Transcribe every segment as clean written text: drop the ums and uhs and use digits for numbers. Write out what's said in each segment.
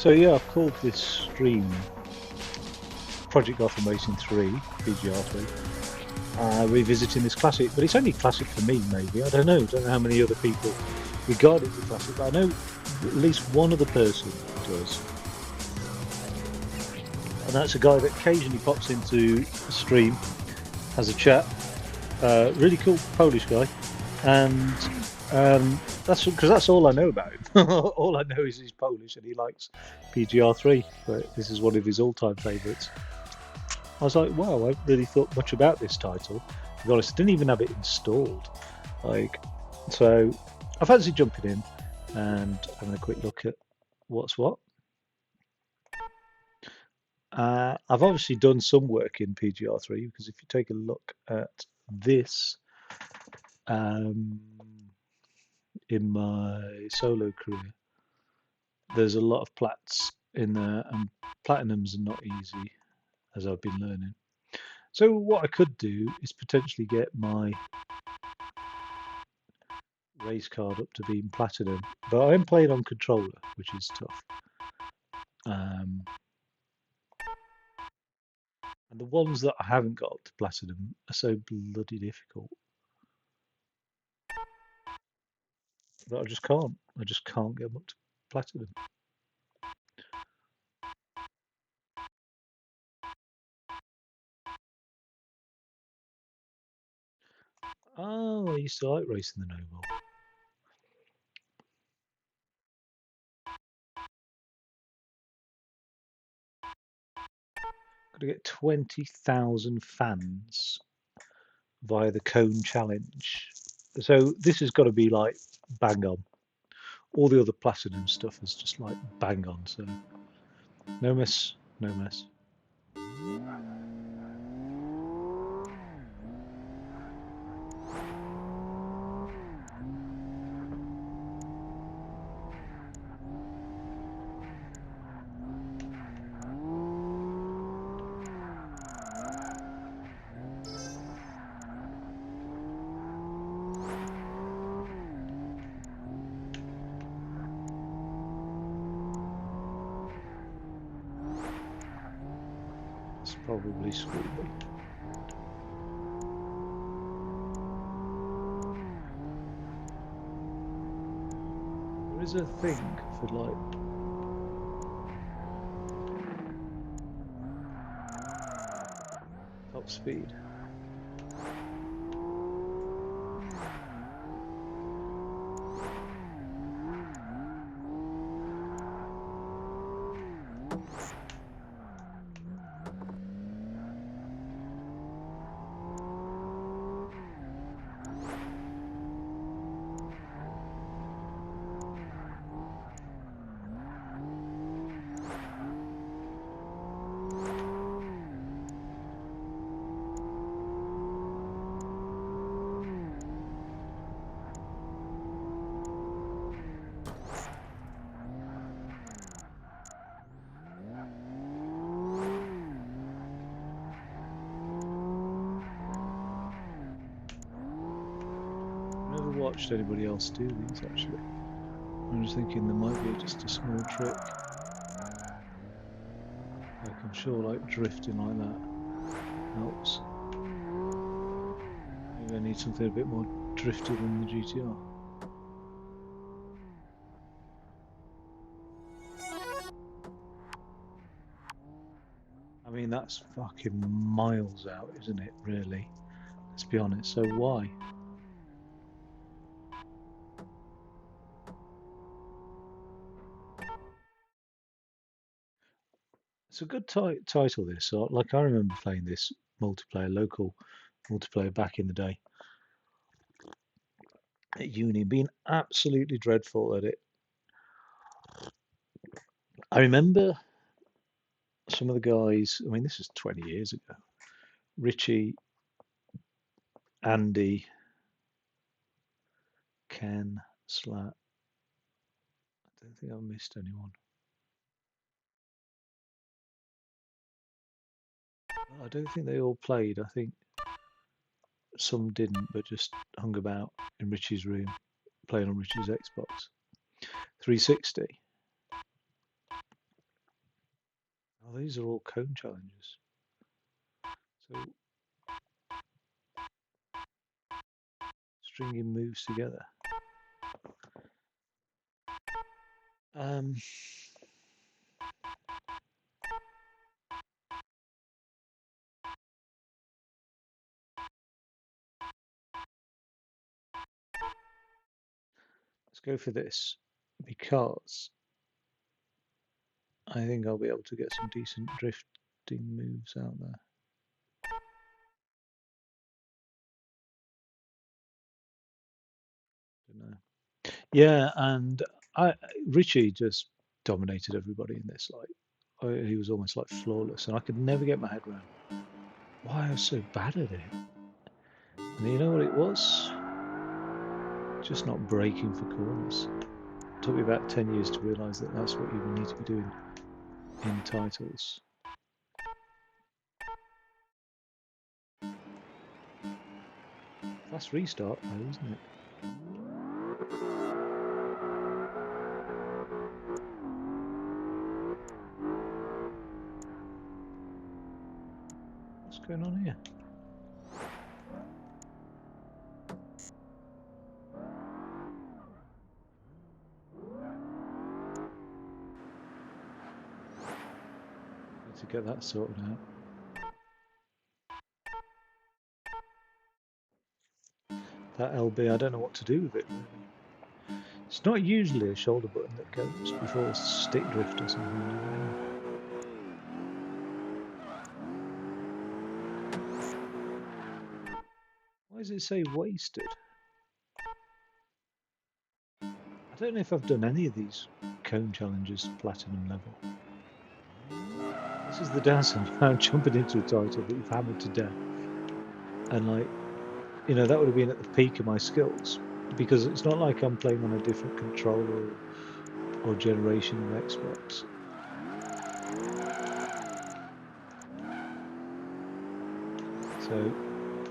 So yeah, I've called this stream Project Gotham Racing 3, PGR3, revisiting this classic, but it's only classic for me, maybe. I don't know. Don't know how many other people regard it as a classic, but I know at least one other person does. And that's a guy that occasionally pops into a stream, has a chat. Really cool Polish guy. And that's because that's all I know about him. All I know is he's Polish and he likes PGR3, but this is one of his all-time favourites. I was like, wow, I haven't really thought much about this title. To be honest, I didn't even have it installed. So I fancy jumping in and having a quick look at what's what. I've obviously done some work in PGR3 because if you take a look at this in my solo career, there's a lot of plats in there, and platinums are not easy, as I've been learning. So what I could do is potentially get my race card up to being platinum, but I'm playing on controller, which is tough. And the ones that I haven't got up to platinum are so bloody difficult that I just can't. I just can't get them up to platinum. Oh, I used to like racing the Noble. Got to get 20,000 fans via the Cone Challenge. So this has got to be like bang on. All the other platinum stuff is just like bang on. So no mess, no mess. It's probably Sweetly. There is a thing for like top speed. Never watched anybody else do these actually. I'm just thinking there might be just a small trick. Like I'm sure like drifting like that helps. Maybe I need something a bit more drifty than the GTR. I mean that's fucking miles out, isn't it, really? Let's be honest, so why? It's a good title this. So, like I remember playing this multiplayer, local multiplayer back in the day at uni, being absolutely dreadful at it. I remember some of the guys, I mean, this is 20 years ago. Richie, Andy, Ken, Slat. I don't think I've missed anyone. I don't think they all played. I think some didn't, but just hung about in Richie's room, playing on Richie's Xbox 360. Oh, these are all cone challenges. So stringing moves together. Let's go for this because I think I'll be able to get some decent drifting moves out there. Don't know. Yeah, and Richie just dominated everybody in this. Like, he was almost like flawless, and I could never get my head around why I was so bad at it. And you know what it was? Just not braking for corners. It took me about 10 years to realise that that's what you need to be doing in titles. Fast restart though, isn't it? What's going on here? Need to get that sorted out. That LB, I don't know what to do with it really. It's not usually a shoulder button that goes before stick drift or something, never know. Why does it say wasted? I don't know if I've done any of these cone challenges platinum level. This is the downside of jumping into a title that you've hammered to death. And like, you know, that would have been at the peak of my skills because it's not like I'm playing on a different controller or generation of Xbox. So,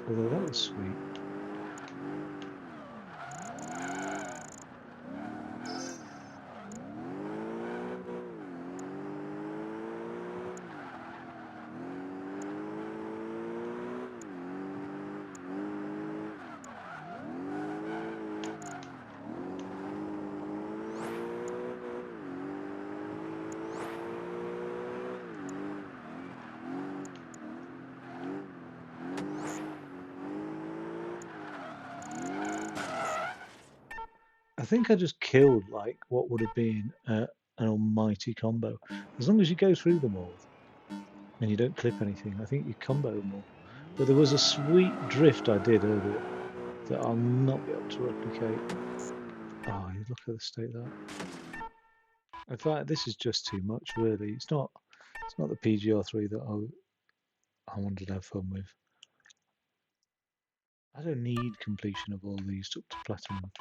although that was sweet. I think I just killed like what would have been an almighty combo. As long as you go through them all and you don't clip anything, I think you combo them all. But there was a sweet drift I did earlier that I'll not be able to replicate. Oh, you look at the state of that. In fact, this is just too much, really. It's not. It's not the PGR3 that I wanted to have fun with. I don't need completion of all these up to platinum.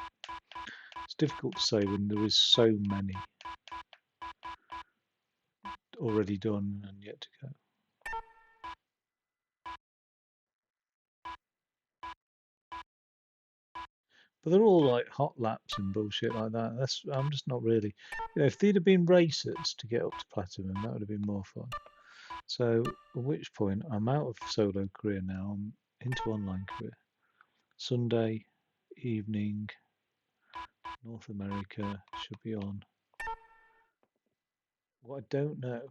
It's difficult to say when there is so many already done and yet to go. But they're all like hot laps and bullshit like that. I'm just not really. You know, if they'd have been races to get up to platinum, that would have been more fun. So at which point I'm out of solo career now. I'm into online career. Sunday evening, North America should be on. What I don't know.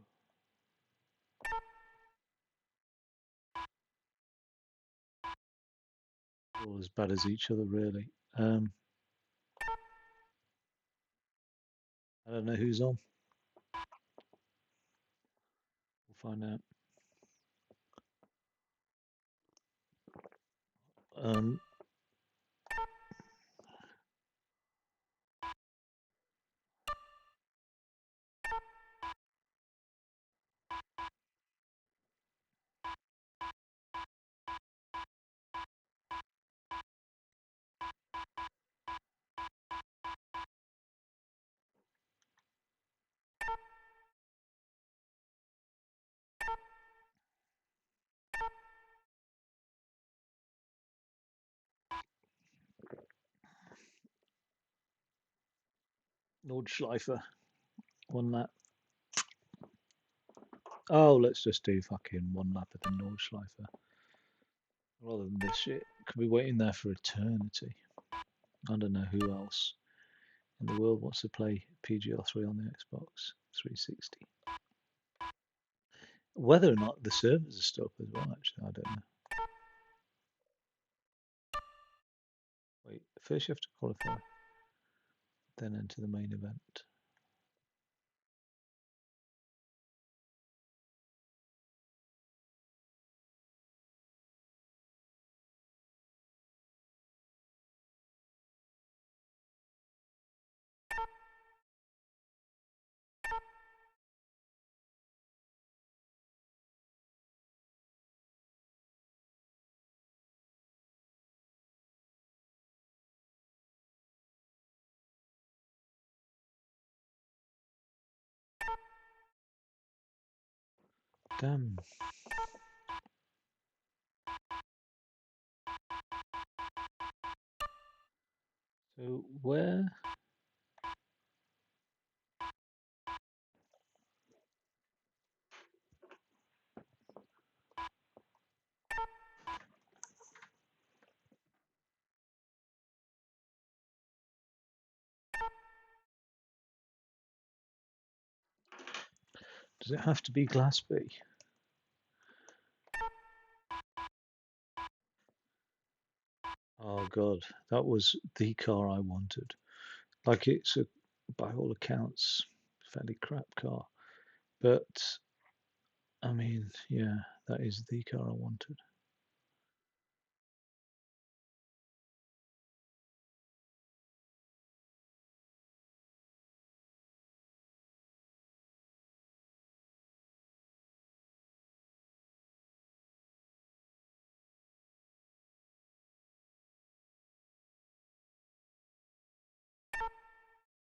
All as bad as each other, really. I don't know who's on. We'll find out. Um, Nordschleifer won that. Oh, let's just do fucking one lap of the Nordschleife rather than this shit. Could be waiting there for eternity. I don't know who else in the world wants to play PGR3 on the Xbox 360. Whether or not the servers are still up as well, actually, I don't know. Wait, first you have to qualify, then enter the main event. Damn. So where? Does it have to be Glassby? Oh god, that was the car I wanted. Like it's a, by all accounts, fairly crap car. But I mean, yeah, that is the car I wanted.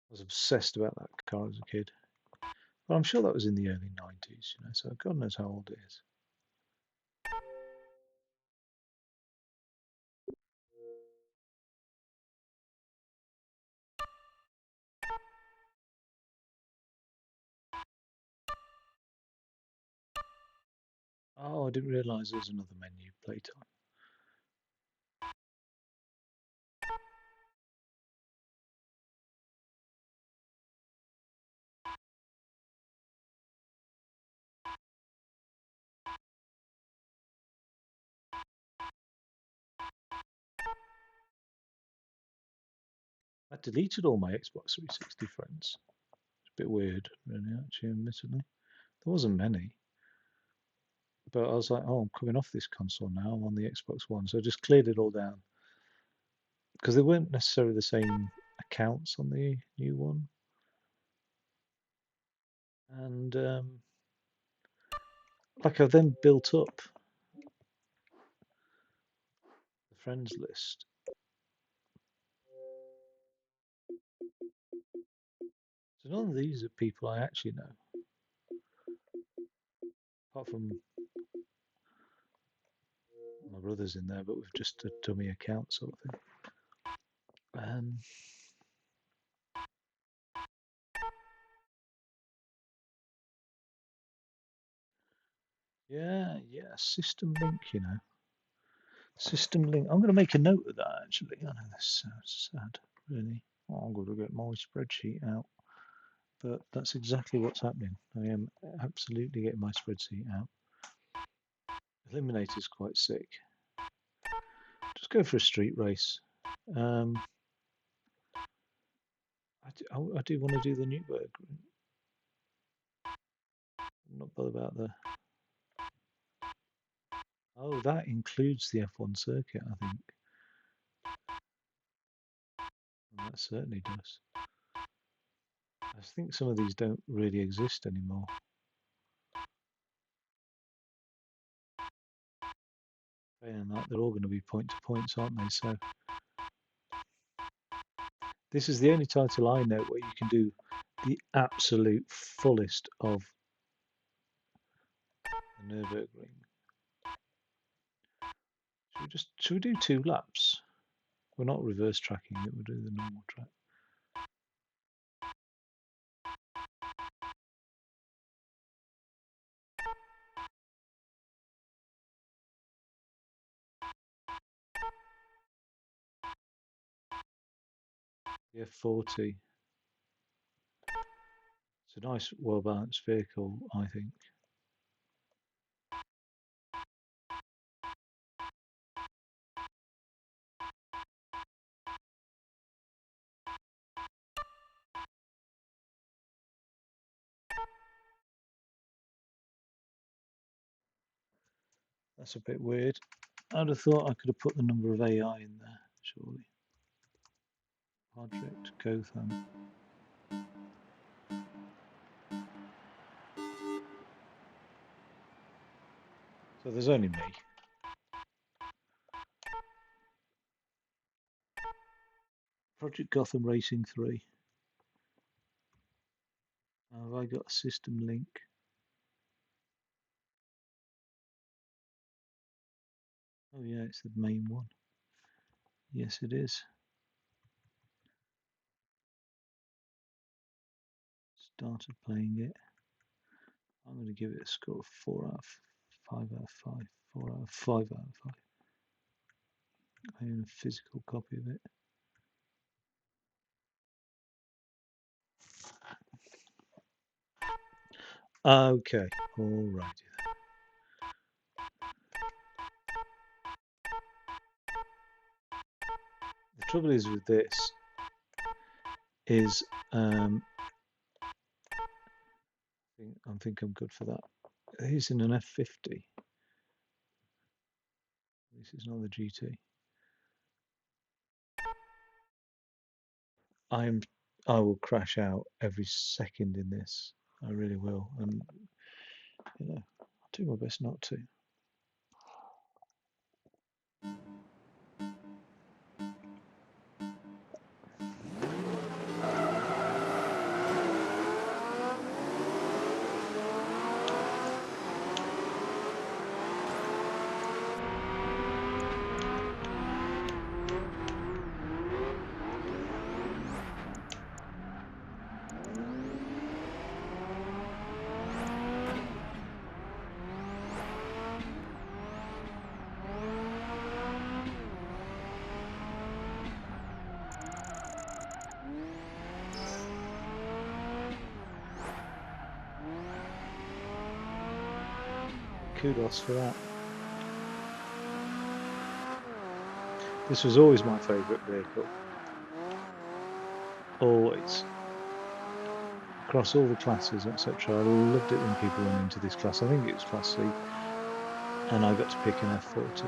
I was obsessed about that car as a kid. But I'm sure that was in the early 90s, you know, so God knows how old it is. Oh, I didn't realise there was another menu, playtime. I deleted all my Xbox 360 friends. It's a bit weird, really, actually, admittedly. There wasn't many. But I was like, oh, I'm coming off this console now. I'm on the Xbox One. So I just cleared it all down. Because they weren't necessarily the same accounts on the new one. And like I've then built up the friends list. So none of these are people I actually know. Apart from my brother's in there, but with just a dummy account sort of thing. Yeah, system link, you know. System link. I'm going to make a note of that actually. I know this sounds sad, really. Oh, I'm going to get my spreadsheet out. But that's exactly what's happening. I am absolutely getting my spreadsheet out. Eliminator's quite sick. Just go for a street race. I do want to do the Newberg. I'm not bothered about the. Oh, that includes the F1 circuit, I think. And that certainly does. I think some of these don't really exist anymore. And that they're all going to be point to points, aren't they? So this is the only title I know where you can do the absolute fullest of the Nürburgring. Should we do 2 laps? We're not reverse tracking it, we'll do the normal track. F40. It's a nice, well-balanced vehicle, I think. That's a bit weird. I'd have thought I could have put the number of AI in there, surely. Project Gotham. So there's only me. Project Gotham Racing 3. Have I got a system link? Oh yeah, it's the main one. Yes, it is. Started playing it. I'm going to give it a score of 4 out of 5 out of 5. 4 out of 5 out of 5. I own a physical copy of it. Okay, alrighty then. The trouble is with this is I think I'm good for that. He's in an F50. This is not the GT. I will crash out every second in this. I really will, and I'll do my best not to. Kudos for that. This was always my favourite vehicle. Always. Across all the classes, etc. I loved it when people went into this class. I think it was Class C. And I got to pick an F40.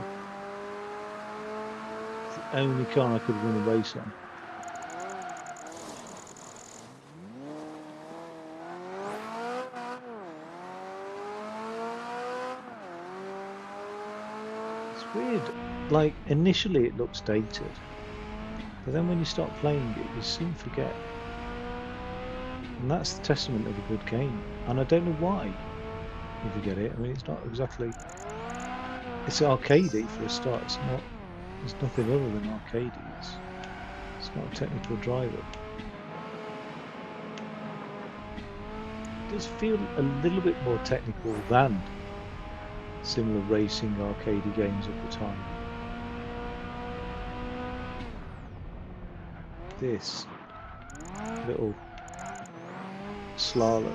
It's the only car I could win a race on. It's weird. Like, initially it looks dated. But then when you start playing it, you soon forget. And that's the testament of a good game. And I don't know why you forget it. I mean, it's not exactly... It's arcadey for a start. It's not... There's nothing other than arcadey. It's not a technical driver. It does feel a little bit more technical than similar racing arcadey games of the time. This little slalom,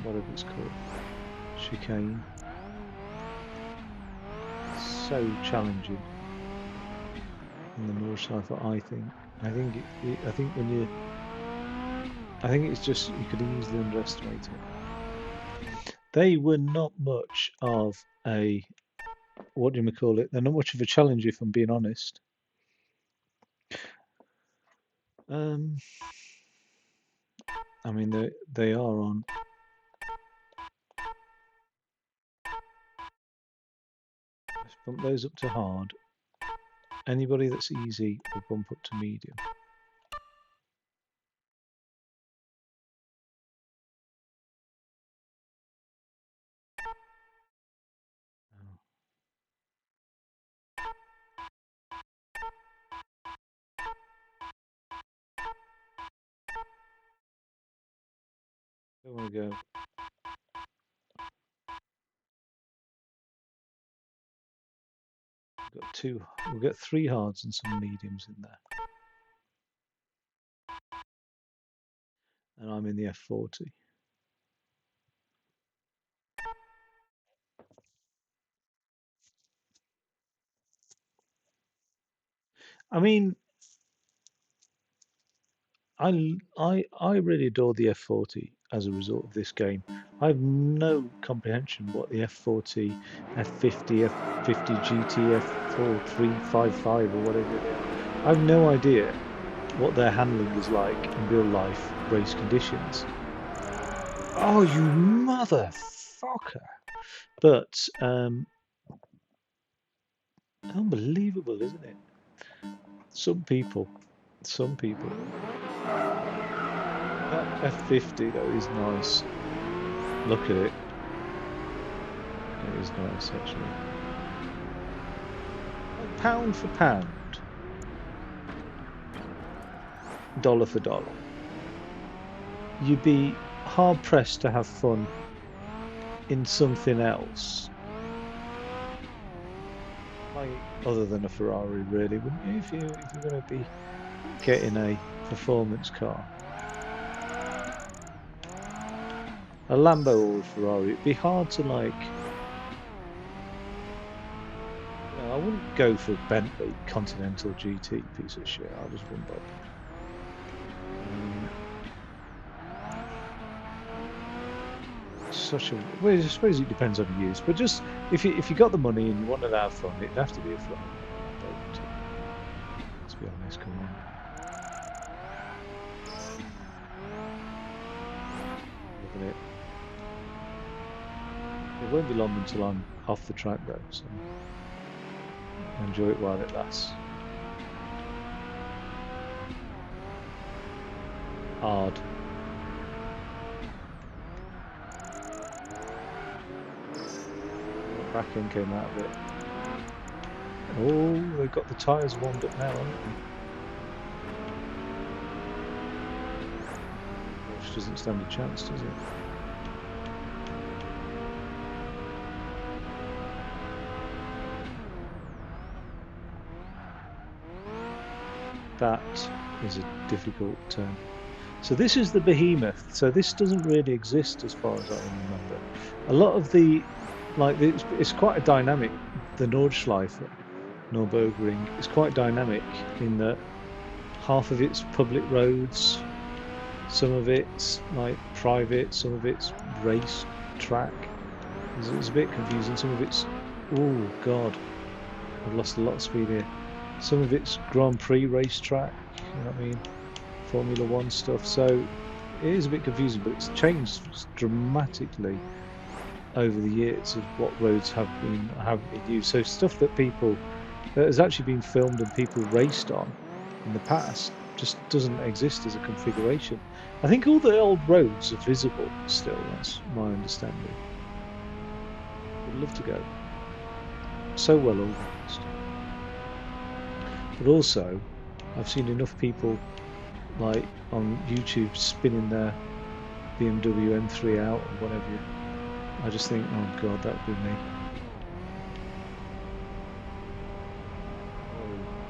whatever it's called, chicane, so challenging in the north side. I think it's just you could easily underestimate it. They were not much of a what do you call it? They're not much of a challenge, if I'm being honest. I mean, they are on. Let's bump those up to hard. Anybody that's easy will bump up to medium. Don't want to go. We've got 3 hards and some mediums in there. and I'm in the F40. I mean, I really adore the F40 as a result of this game. I have no comprehension what the F40, F50, F50 GT, F4355 or whatever they are. I have no idea what their handling is like in real life race conditions. Oh, you motherfucker! But unbelievable, isn't it? Some people, some people. That F50 though is nice. Look at it. It is nice actually. Like pound for pound, dollar for dollar. You'd be hard pressed to have fun in something else, like other than a Ferrari, really, wouldn't you? If you're going to be getting a performance car, a Lambo or a Ferrari, it'd be hard to like. You know, I wouldn't go for a Bentley Continental GT piece of shit. I just wouldn't bother. Such a well, I suppose it depends on use, but just if you got the money and you wanted to have fun, it'd have to be a Ferrari or a Lambo, wouldn't it? Let's be honest. Come on, look at it. It won't be long until I'm off the track though, so enjoy it while it lasts. Hard. Back end came out of it. Oh, they've got the tyres warmed up now, haven't they? Which doesn't stand a chance, does it? That is a difficult turn. So this is the Behemoth. So this doesn't really exist as far as I remember. A lot of the, like, it's quite a dynamic. The Nordschleife, Nürburgring, is quite dynamic in that half of it's public roads, some of it's like private, some of it's race track. It's a bit confusing. Some of it's, oh God, I've lost a lot of speed here. Some of it's Grand Prix racetrack, you know what I mean? Formula One stuff. So it is a bit confusing, but it's changed dramatically over the years of what roads have been haven't been used. So stuff that has actually been filmed and people raced on in the past just doesn't exist as a configuration. I think all the old roads are visible still. That's my understanding. I'd love to go. So well organised. But also, I've seen enough people like on YouTube spinning their BMW M3 out or whatever. I just think, oh God, that would be me.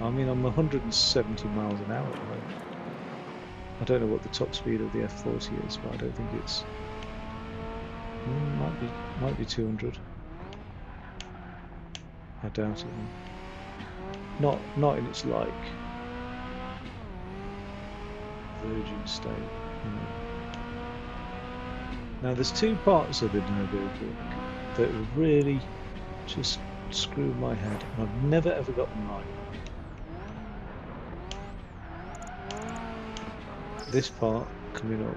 I mean, I'm 170 miles an hour at the moment. I don't know what the top speed of the F40 is, but I don't think it's. Might be 200. I doubt it. Not in its like virgin state, you know. Now there's two parts of the Nürburgring that really just screw my head, and I've never ever got them right. This part coming up.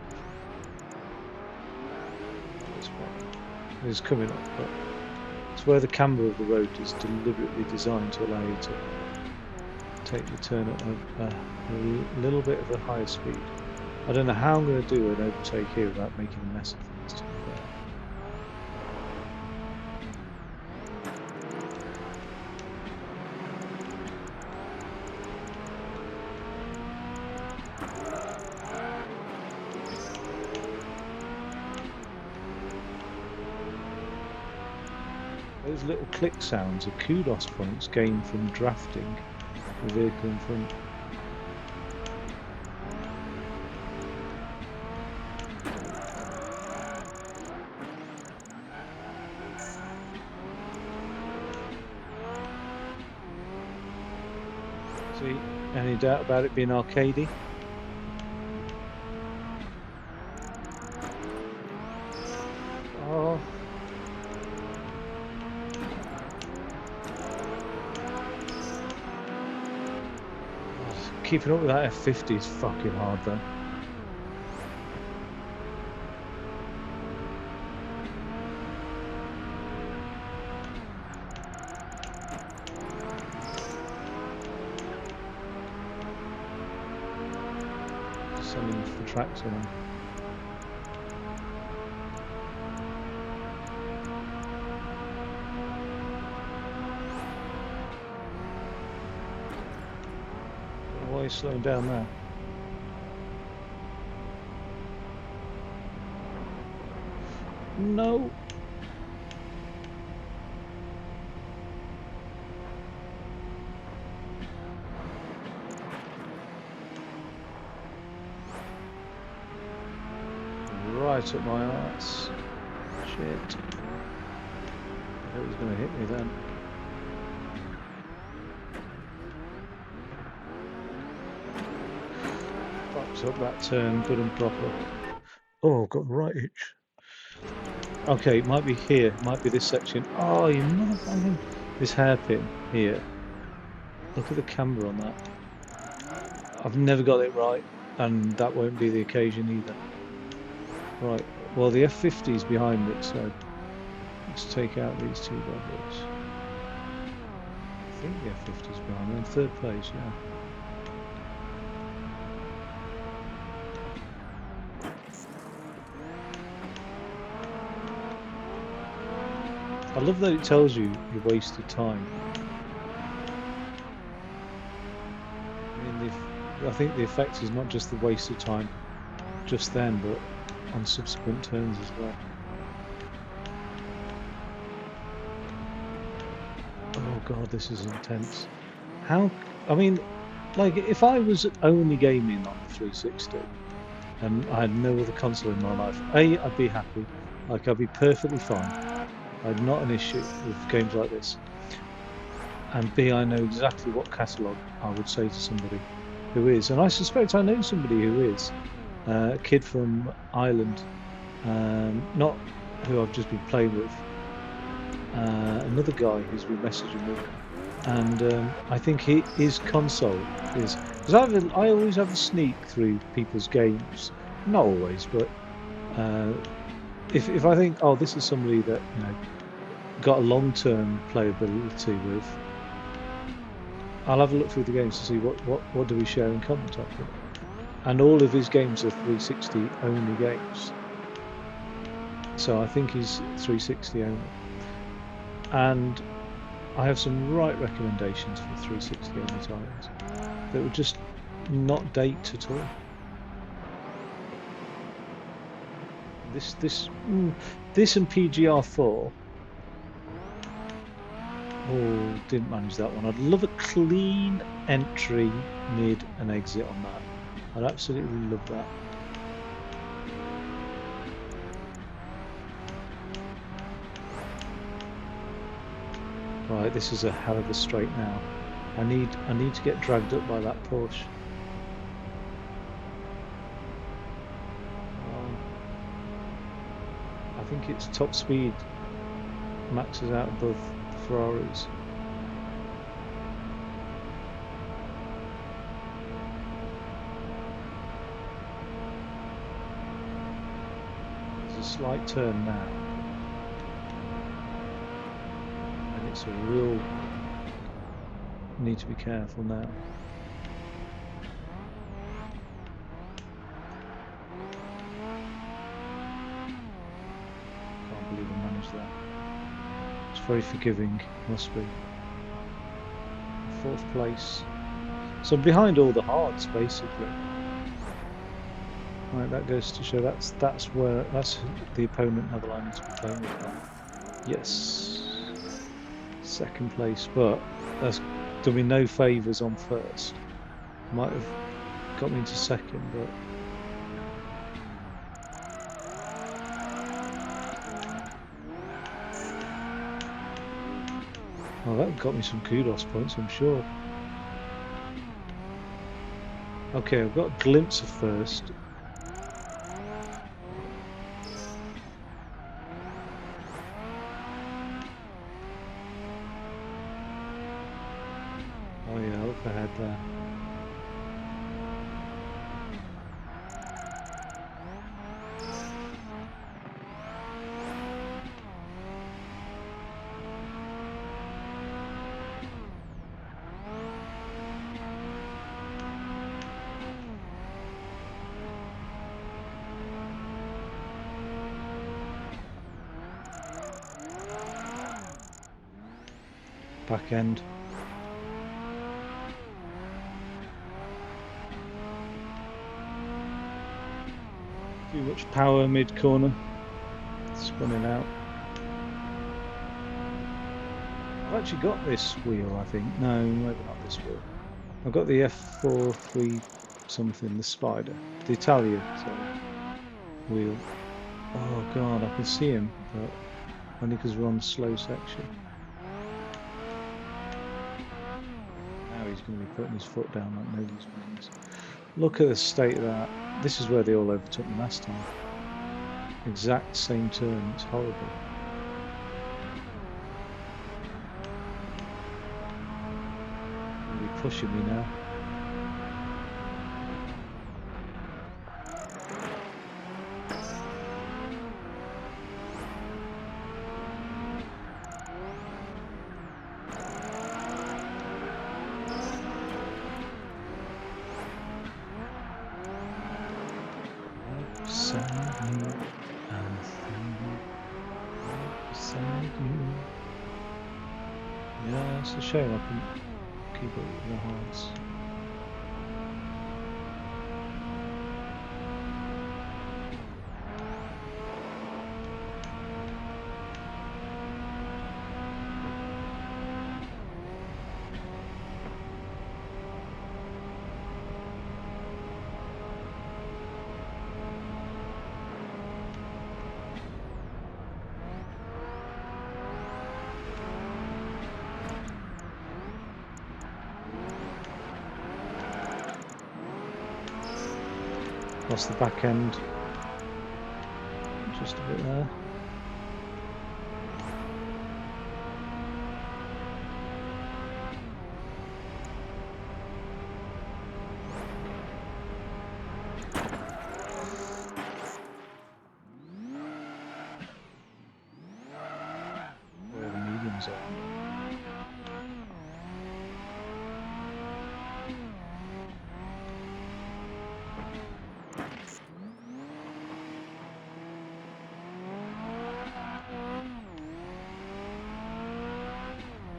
This part is coming up, but it's where the camber of the road is deliberately designed to allow you to take the turn at a little bit of a higher speed. I don't know how I'm going to do an overtake here without making a mess of things, to be fair. Those little click sounds are kudos points gained from drafting the vehicle in front. See, any doubt about it being arcadey? Oh. Keeping up with that F50 is fucking hard though. Sending the tracks on. Why are you slowing down there? No. Right up my arse. Shit. I thought he was going to hit me then. Fucked up that turn, good and proper. Oh, got the right itch. Okay, it might be here, might be this section. Oh, you motherfucking... This hairpin here. Look at the camber on that. I've never got it right, and that won't be the occasion either. Right, well the F50 is behind me, so let's take out these two bad boys. I think the F50 is behind me, in third place, yeah. I love that it tells you your wasted time. I mean, I think the effect is not just the wasted time just then, but on subsequent turns as well. Oh god, this is intense. How, I mean, like if I was only gaming on the 360 and I had no other console in my life, A, I'd be happy, like I'd be perfectly fine. I'd not an issue with games like this. And B, I know exactly what catalogue I would say to somebody who is, and I suspect I know somebody who is, a kid from Ireland, not who I've just been playing with, another guy who's been messaging me, and I think his console is, because I always have a sneak through people's games, not always, but if I think, oh, this is somebody that got a long-term playability with, I'll have a look through the games to see what do we share in common type thing. And all of his games are 360 only games. So I think he's 360 only. And I have some right recommendations for 360 only titles that would just not date at all. This and PGR3. Oh, didn't manage that one. I'd love a clean entry, mid and exit on that. I'd absolutely love that. Right, this is a hell of a straight now. I need to get dragged up by that Porsche. I think its top speed maxes out above Ferraris. There's a slight turn now, and it's a real need to be careful now. Can't believe I managed that. It's very forgiving, must be. 4th place. So behind all the hards, basically. Right, that goes to show that's the opponent level I need to be playing with now. Yes. 2nd place, but that's done me no favours on 1st. Might have got me into 2nd, but well, that got me some kudos points, I'm sure. Okay, I've got a glimpse of first. Oh yeah, look ahead there. Back end. Too much power mid corner. Spinning out. I've actually got this wheel, I think. No, maybe not this wheel. I've got the F43 something, the Spider. The Italia, sorry. Wheel. Oh god, I can see him, but only because we're on slow section. Now he's going to be putting his foot down like nobody's business. Look at the state of that. This is where they all overtook me last time. Exact same turn. It's horrible. He'll be pushing me now. Yeah, it's a shame I couldn't keep it with the hearts. Lost the back end. Just a bit there. Where the mediums are.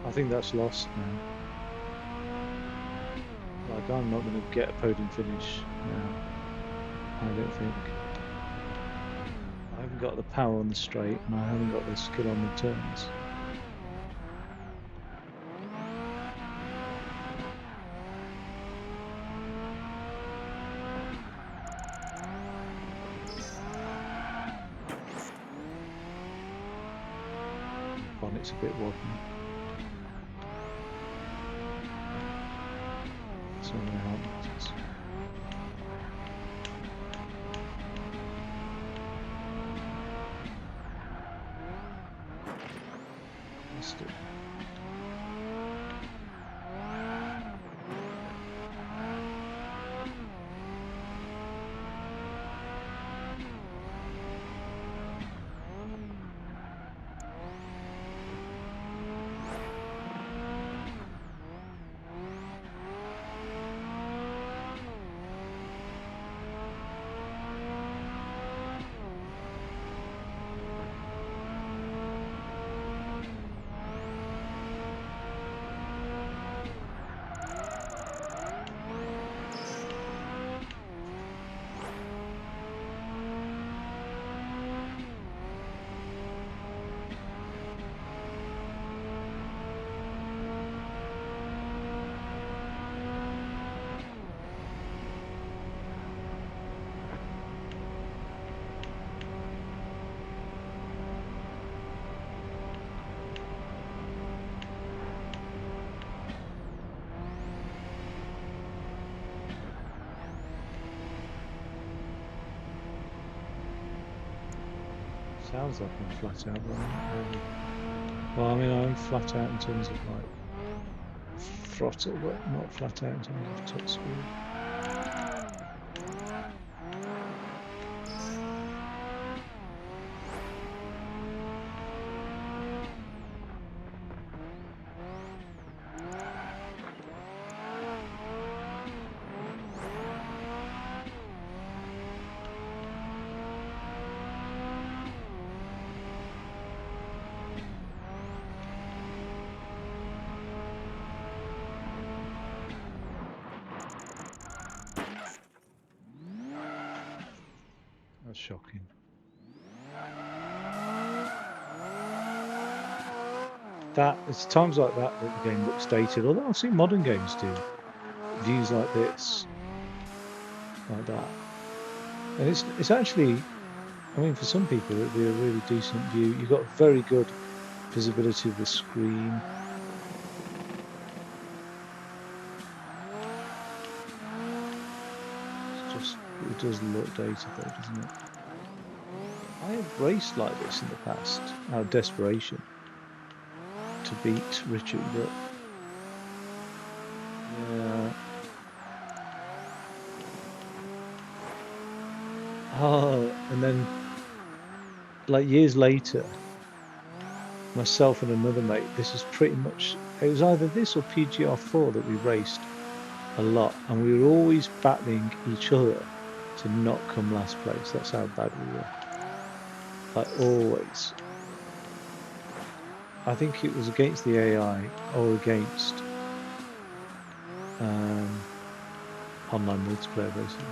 I think that's lost now. Like, I'm not going to get a podium finish now. I don't think. I haven't got the power on the straight, and I haven't got the skill on the turns. Bonnet's a bit wobbly. So I'm going to help matters. Missed it. Sounds like I'm flat out, but I'm not really. Well, I mean, I'm flat out in terms of like throttle, but not flat out in terms of top speed. That's shocking. That it's times like that that the game looks dated. Although I've seen modern games do views like this, like that, and it's actually. I mean, for some people, it'd be a really decent view. You've got very good visibility of the screen. It's just it does look dated though, doesn't it? I have raced like this in the past out of desperation to beat Richard, but yeah. Oh, and then like years later, myself and another mate, this is pretty much it was either this or PGR4 that we raced a lot, and we were always battling each other to not come last place. That's how bad we were. Like always. I think it was against the AI or against um, online multiplayer, basically.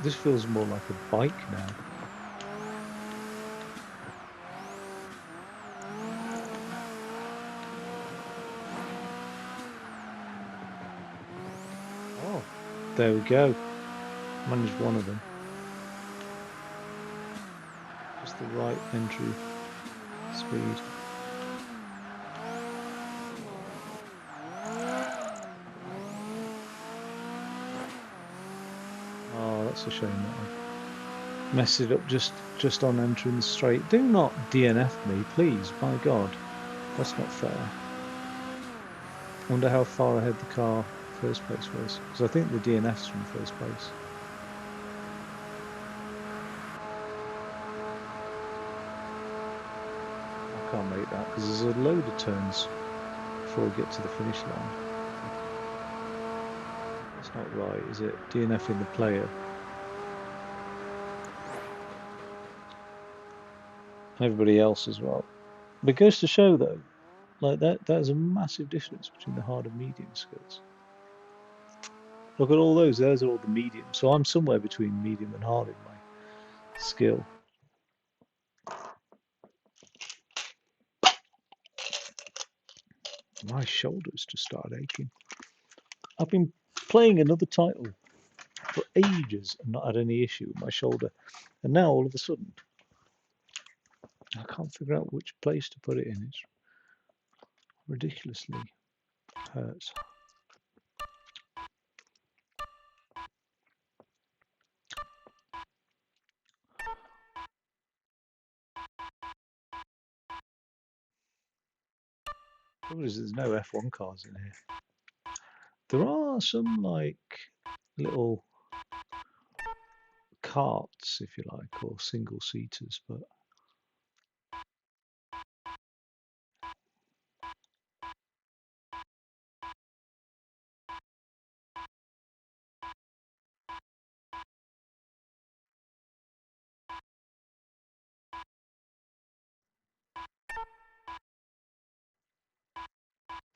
This feels more like a bike now. Oh, there we go. Managed one of them. Just the right entry speed. Oh, that's a shame that I messed it up just on entering the straight. Do not DNF me, please. My God, that's not fair. I wonder how far ahead the car first place was, because I think the DNF's from first place. I can't make that because there's a load of turns before I get to the finish line. That's not right, is it? DNF in the player. Everybody else as well. But it goes to show though, like that is a massive difference between the hard and medium skills. Look at all those are all the medium. So I'm somewhere between medium and hard in my skill. My shoulders just started aching. I've been playing another title for ages and not had any issue with my shoulder. And now all of a sudden, I can't figure out which place to put it in. It's ridiculously hurts. Problem is, there's no F1 cars in here. There are some like little carts, if you like, or single seaters, but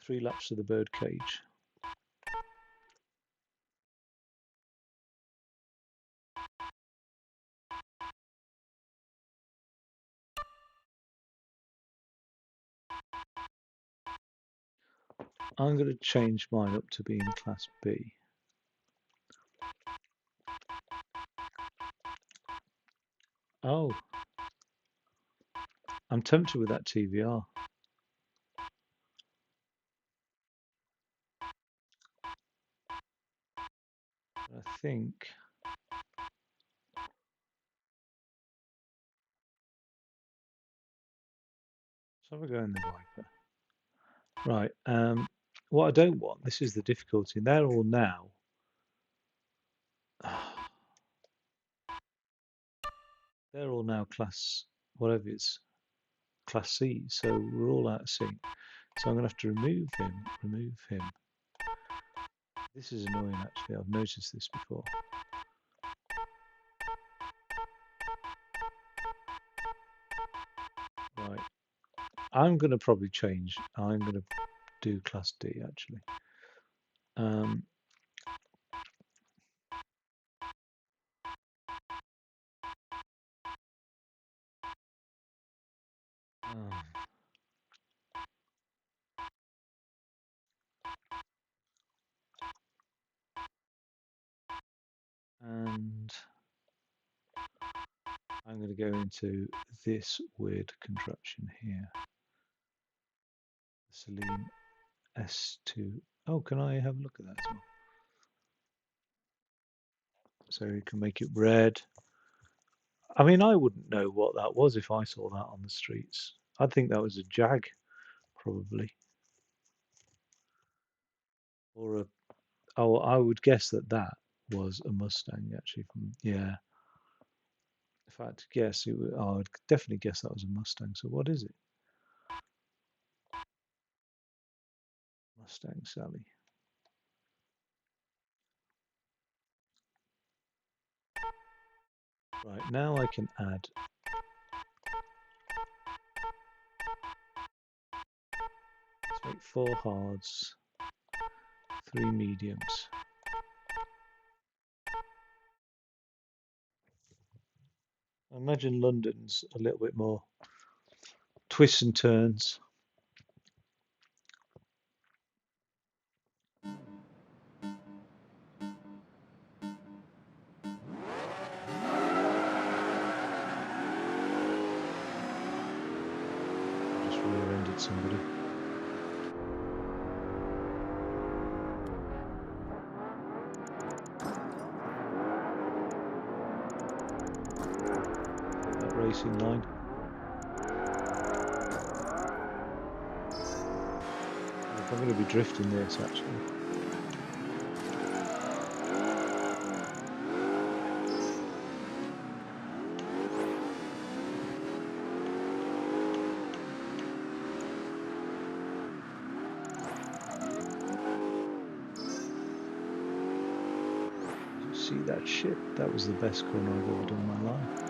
3 laps to the bird cage. I'm going to change mine up to being Class B. Oh, I'm tempted with that TVR. I think so. I'll go in the Viper. Right. What I don't want. This is the difficulty. They're all now. They're all now class whatever it's class C. So we're all out of sync. So I'm going to have to remove him. Remove him. This is annoying. Actually, I've noticed this before. Right. I'm going to probably change. I'm going to do class D actually. And I'm going to go into this weird contraption here. Celine S2. Oh, can I have a look at that as well? So you can make it red. I mean, I wouldn't know what that was if I saw that on the streets. I'd think that was a Jag, probably. Or a, oh, I would guess that that was a Mustang, actually. Yeah. If I had to guess, I would definitely guess that was a Mustang. So what is it? Mustang Sally. Right, now I can add. Let's make 4 hards, 3 mediums. I imagine London's a little bit more twists and turns. Just rear-ended somebody. That racing line. I'm going to be drifting this actually. Did you see that shit? That was the best corner I've ever done in my life.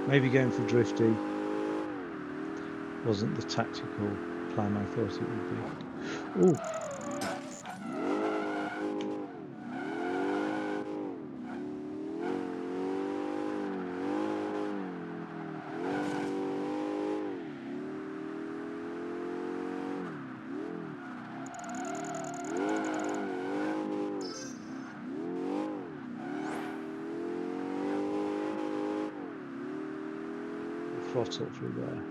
Maybe going for drifty wasn't the tactical plan I thought it would be. Ooh. Throttle through there.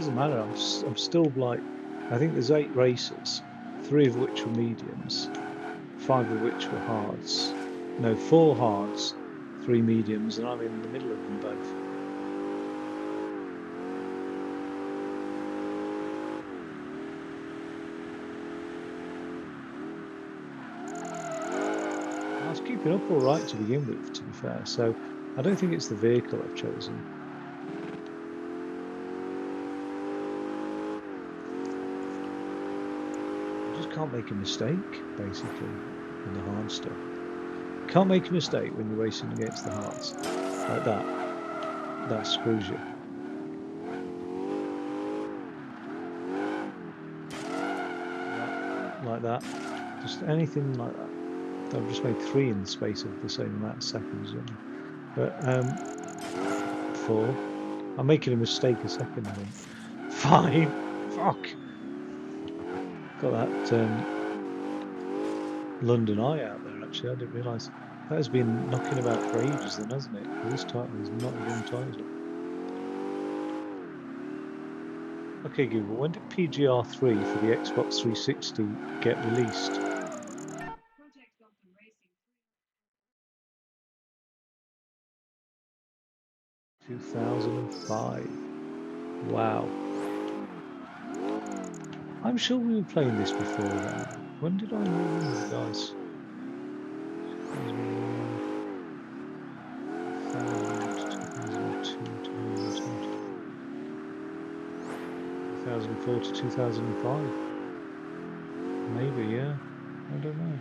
doesn't matter. I'm still like, I think there's 8 races, 3 of which were mediums, 5 of which were hards. No, 4 hards, 3 mediums, and I'm in the middle of them both. I was keeping up all right to begin with, to be fair. So I don't think it's the vehicle I've chosen. You just can't make a mistake, basically, in the hard stuff. You can't make a mistake when you're racing against the hards. Like that. That screws you. Like that. Just anything like that. I've just made 3 in the space of the same amount of seconds. But 4. I'm making a mistake a second, I think. 5. Fuck. Got that London Eye out there, actually. I didn't realise. That has been knocking about for ages then, hasn't it? This title is not a young title. Okay, Google, when did PGR3 for the Xbox 360 get released? 2005. Wow. I'm sure we were playing this before then. When did I move in with the guys? 2004 to 2005. Maybe, yeah. I don't know.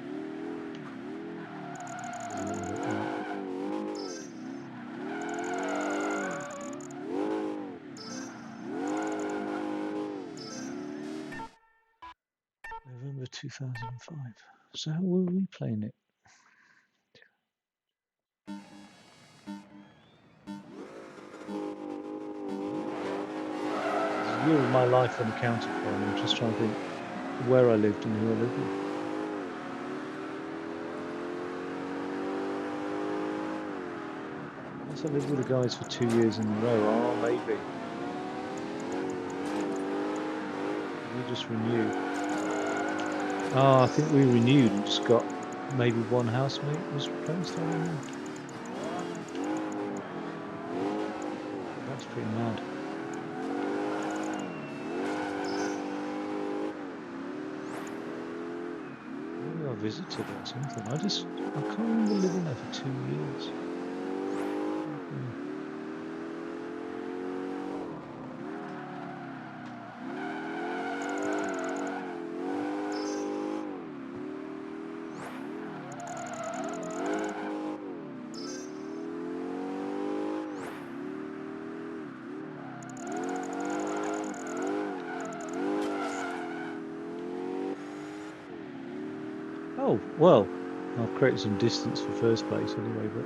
November 2005. So how were we playing it? There's a year of my life unaccounted for, and I'm just trying to think where I lived and who I lived with. Unless I lived with the guys for 2 years in a row. Oh, maybe. We just renewed. Oh, I think we renewed and just got maybe one housemate was replaced. I don't know. That's pretty mad. Maybe I visited or something. I can't remember living there for 2 years. Oh, well, I've created some distance for first place anyway, but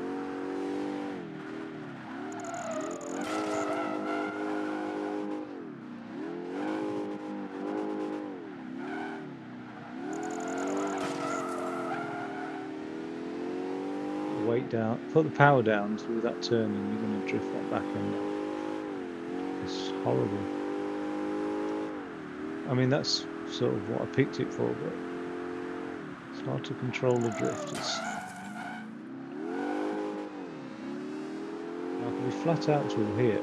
weight down, put the power down through that turn and you're going to drift that back end off. It's horrible. I mean, that's sort of what I picked it for, but it's hard to control the drift. I can be flat out through here.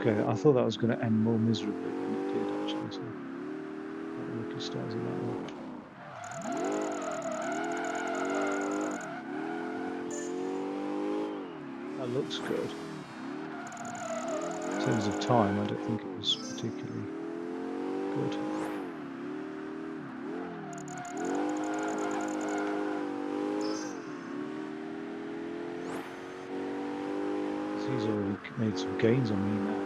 Okay, I thought that was going to end more miserably than it did actually, so lucky stars in that one. That looks good. In terms of time, I don't think it was particularly good. made some gains on me now.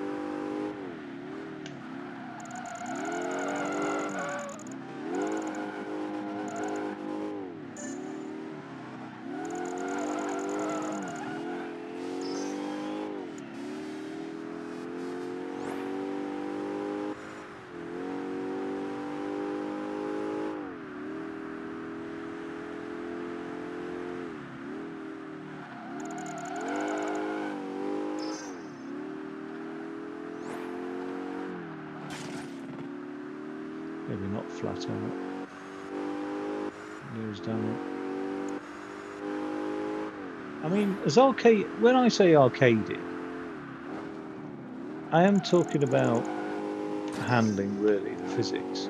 Maybe not flat out. Nose down. I mean, as arcade, when I say arcaded, I am talking about handling, really, the physics,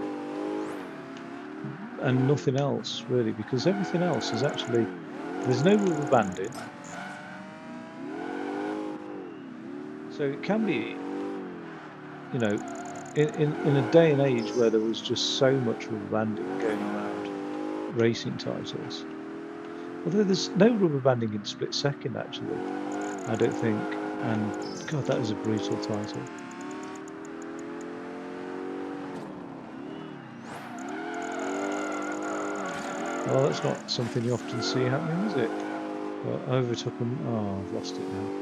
and nothing else really, because everything else is actually, there's no rubber banding, so it can be, you know, in a day and age where there was just so much rubber banding going around racing titles. Although there's no rubber banding in Split Second, actually, I don't think. And God, that is a brutal title. Well, that's not something you often see happening, is it? Well, I overtook them. Oh, I've lost it now.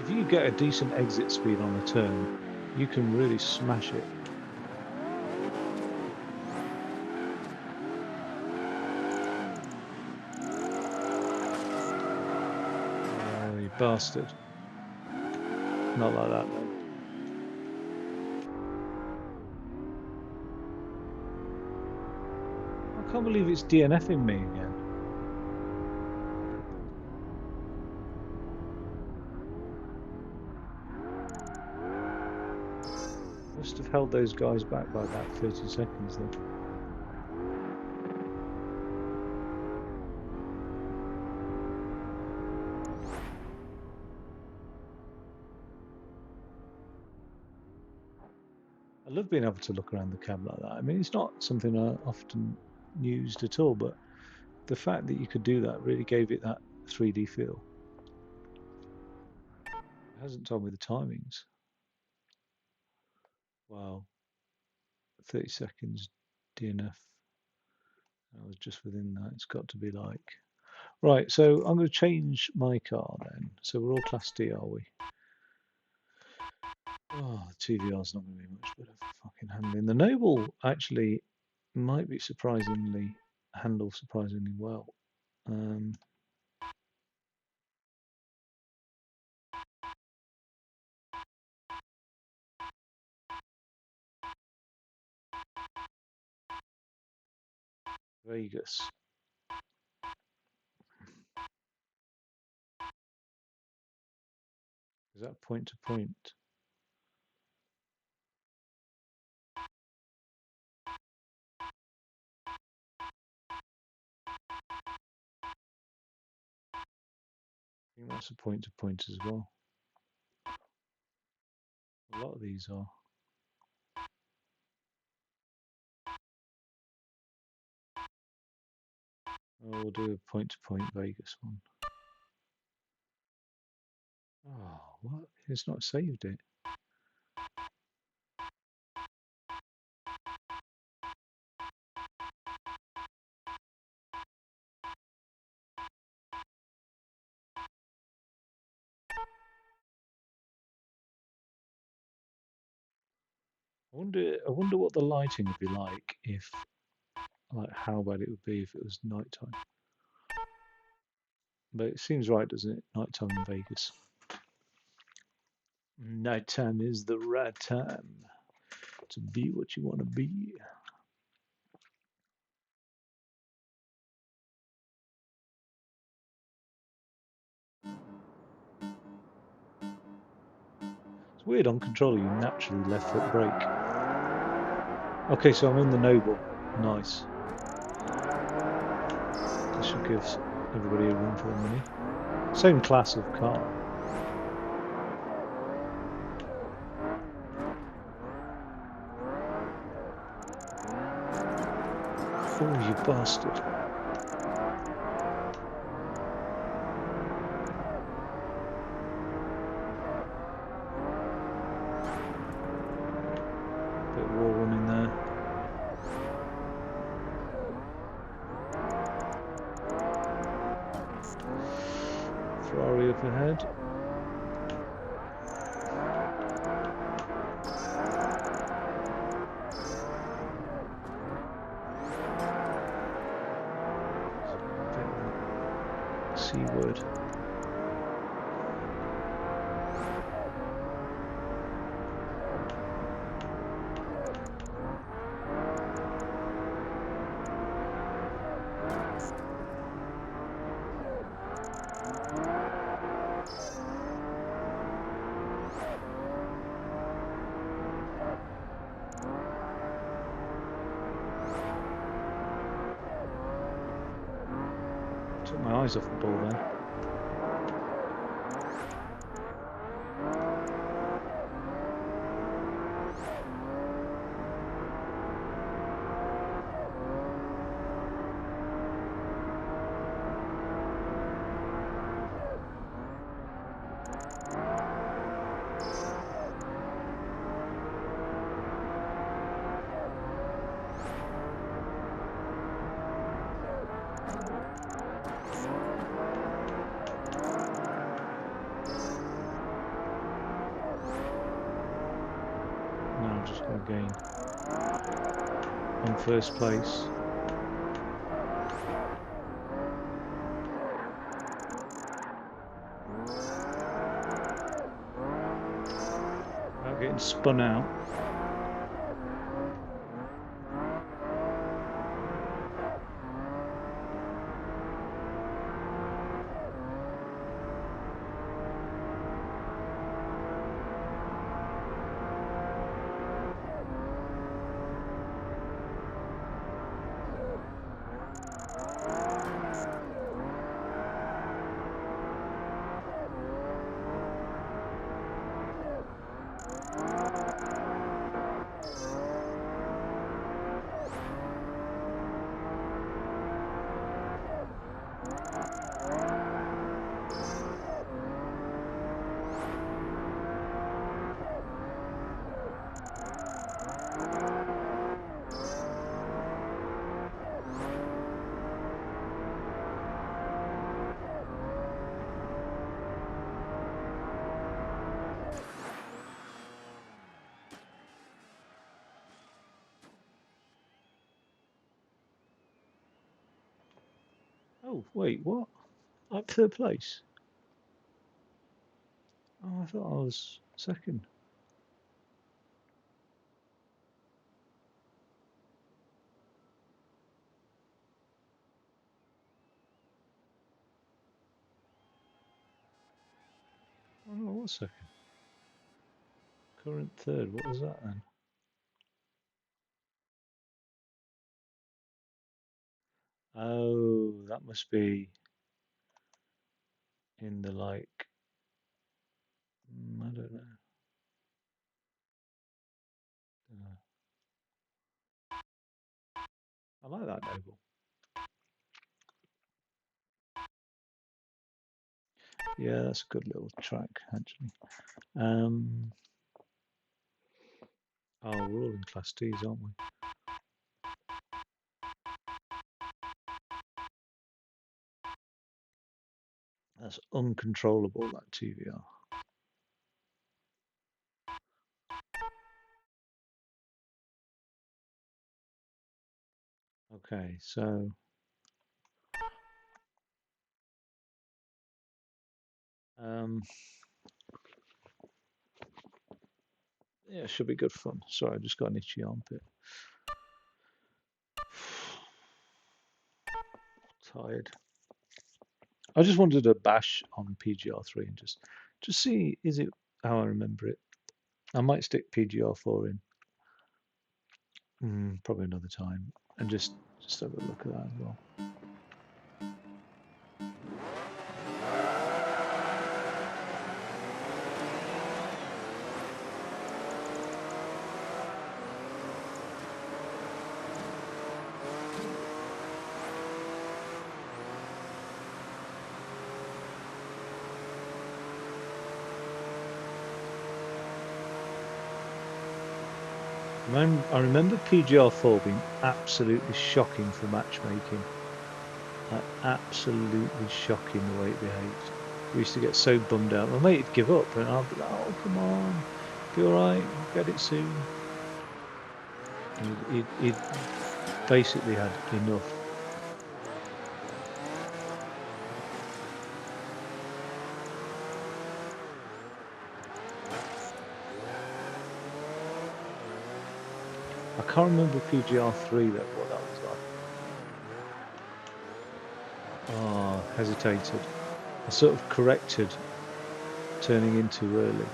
If you get a decent exit speed on a turn, you can really smash it. Oh, you bastard. Not like that, though. I can't believe it's DNFing me again. Must have held those guys back by about 30 seconds then. I love being able to look around the cab like that. I mean, it's not something I often used at all, but the fact that you could do that really gave it that 3D feel. It hasn't told me the timings. Wow. 30 seconds DNF. I was just within that. It's got to be like... Right, so I'm going to change my car then. So we're all Class D, are we? Oh, the TVR's not going to be much better for fucking handling. The Noble actually might be surprisingly handle surprisingly well. Vegas. Is that point to point? I think that's a point to point as well. A lot of these are. Oh, we'll do a point to point Vegas one. Oh, what? It's not saved it. I wonder what the lighting would be like if, like, how bad it would be if it was nighttime. But it seems right, doesn't it? Nighttime in Vegas. Nighttime is the right time to be what you want to be. It's weird on controller, you naturally left foot brake. Okay, so I'm in the Noble. Nice. This should give everybody a run for their money. Same class of car. Oh, you bastard. Bit of wall running there. Ferrari up ahead. C word. Took my eyes off the ball then. Now I'm just going to gain on first place. Without getting spun out. Oh, wait, what? Like third place? Oh, I thought I was second. Oh, no, I was second. Current third, what was that then? Oh, that must be in the like, I don't know. I like that noble. Yeah, that's a good little track actually. Oh, we're all in Class Ds, aren't we? That's uncontrollable, that TVR. Okay, so yeah, it should be good fun. Sorry, I just got an itchy armpit. Tired. I just wanted to bash on PGR3 and just see, is it how I remember it? I might stick PGR4 in probably another time and just have a look at that as well. I remember PGR4 being absolutely shocking for matchmaking. Like, absolutely shocking the way it behaved. We used to get so bummed out. My mate would give up, and I'd be like, "Oh, come on, be all right. We'll get it soon." And he'd basically had enough. I can't remember PGR3 what that was like. Oh, hesitated. I sort of corrected turning in too early.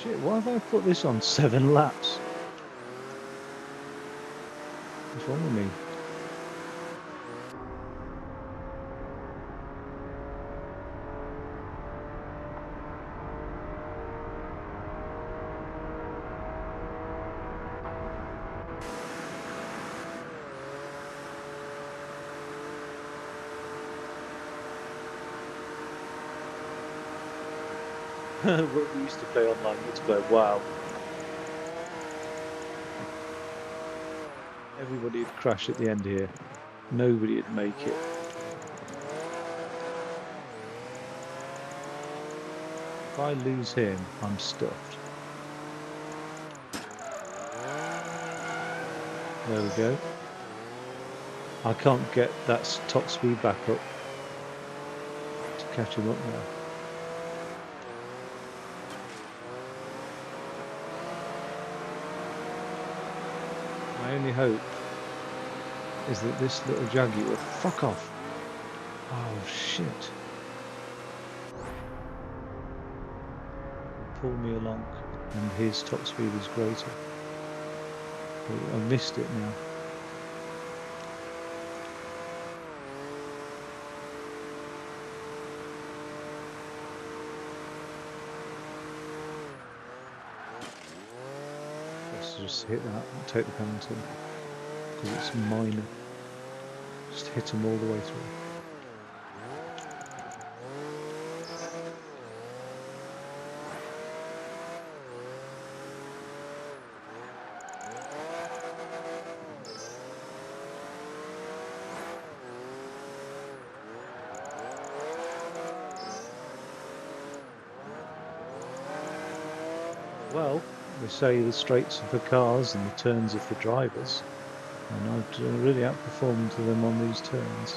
Shit, why have I put this on 7 laps? What's wrong with me? When we used to play online multiplayer, wow. Everybody would crash at the end here. Nobody would make it. If I lose him, I'm stuffed. There we go. I can't get that top speed back up to catch him up now. My only hope is that this little Jaguar... Fuck off! Oh, shit. Pull me along, and his top speed is greater. I missed it now. Let's just hit that and take the penalty, because it's minor. Just hit him all the way through. Well, they say the straights are for cars and the turns are for drivers, and I've really outperformed them on these turns.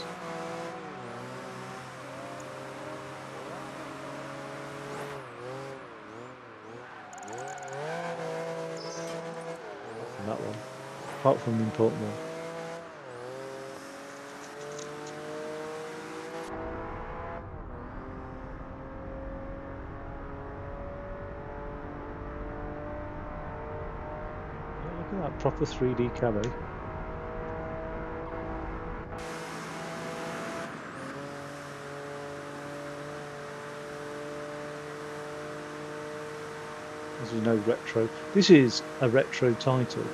Apart from that one, apart from the important one. Look at that proper 3D camo. As you know, retro. This is a retro title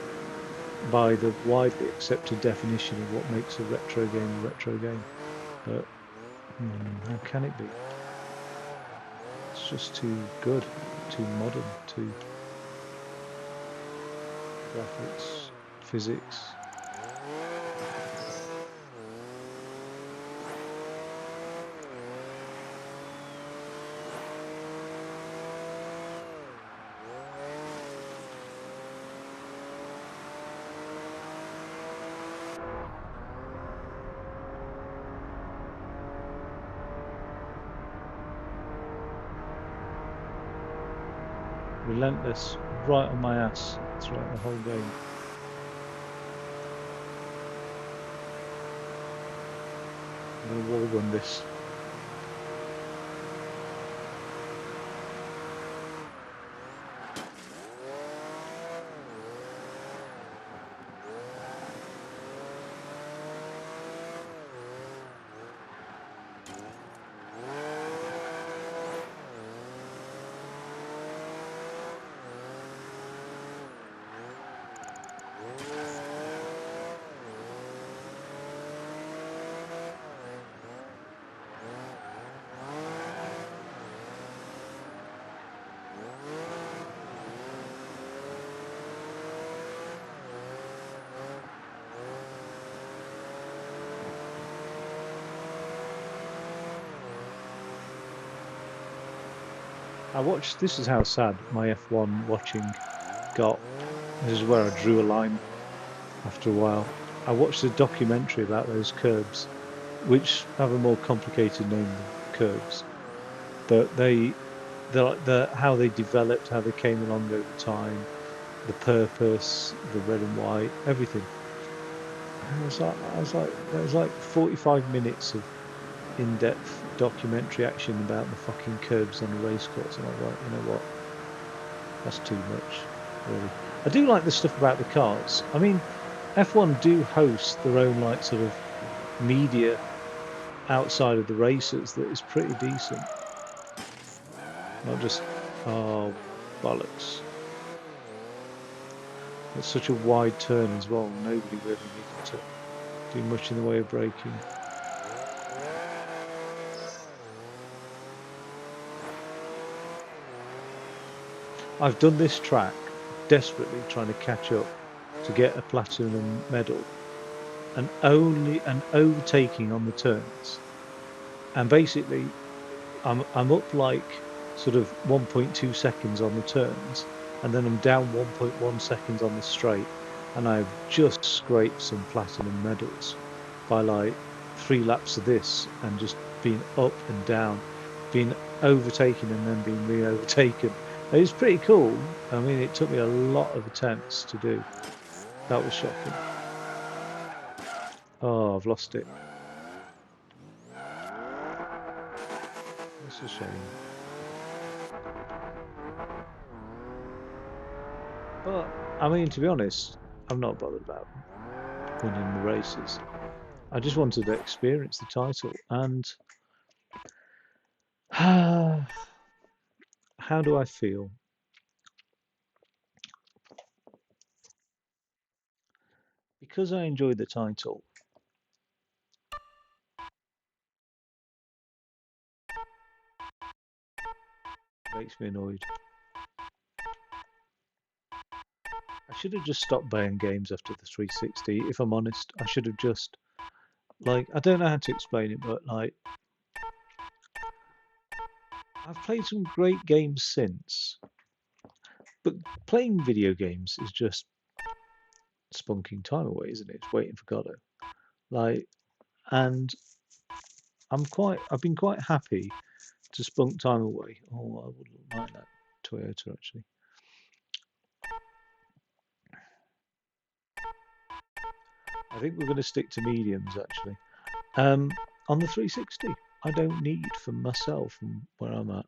by the widely accepted definition of what makes a retro game a retro game. But how can it be? It's just too good, too modern, too graphics, physics. Relentless, right on my ass throughout the whole game. I'm going to wall run this. I watched. This is how sad my F1 watching got. This is where I drew a line after a while. I watched a documentary about those curbs, which have a more complicated name than curbs, but the how they developed, how they came along over time, the purpose, the red and white, everything. And there was like 45 minutes of in-depth documentary action about the fucking curbs on the race course, and I was like, you know what, that's too much, really. I do like the stuff about the cars. I mean, F1 do host their own like sort of media outside of the races that is pretty decent. Not just, oh, bollocks. It's such a wide turn as well. Nobody really needed to do much in the way of braking. I've done this track desperately trying to catch up to get a platinum medal, and overtaking on the turns. And basically, I'm up like sort of 1.2 seconds on the turns, and then I'm down 1.1 seconds on the straight, and I've just scraped some platinum medals by like 3 laps of this, and just being up and down, being overtaken and then being re-overtaken. It's pretty cool. I mean, it took me a lot of attempts to do. That was shocking. Oh, I've lost it. That's a shame. But, I mean, to be honest, I'm not bothered about winning the races. I just wanted to experience the title. And how do I feel? Because I enjoyed the title, it makes me annoyed. I should have just stopped buying games after the 360, if I'm honest. I should have just, like, I don't know how to explain it, but, like, I've played some great games since. But playing video games is just spunking time away, isn't it? It's waiting for Godot. Like, and I've been quite happy to spunk time away. Oh, I wouldn't mind that Toyota actually. I think we're going to stick to mediums actually. On the 360, I don't need for myself and where I'm at.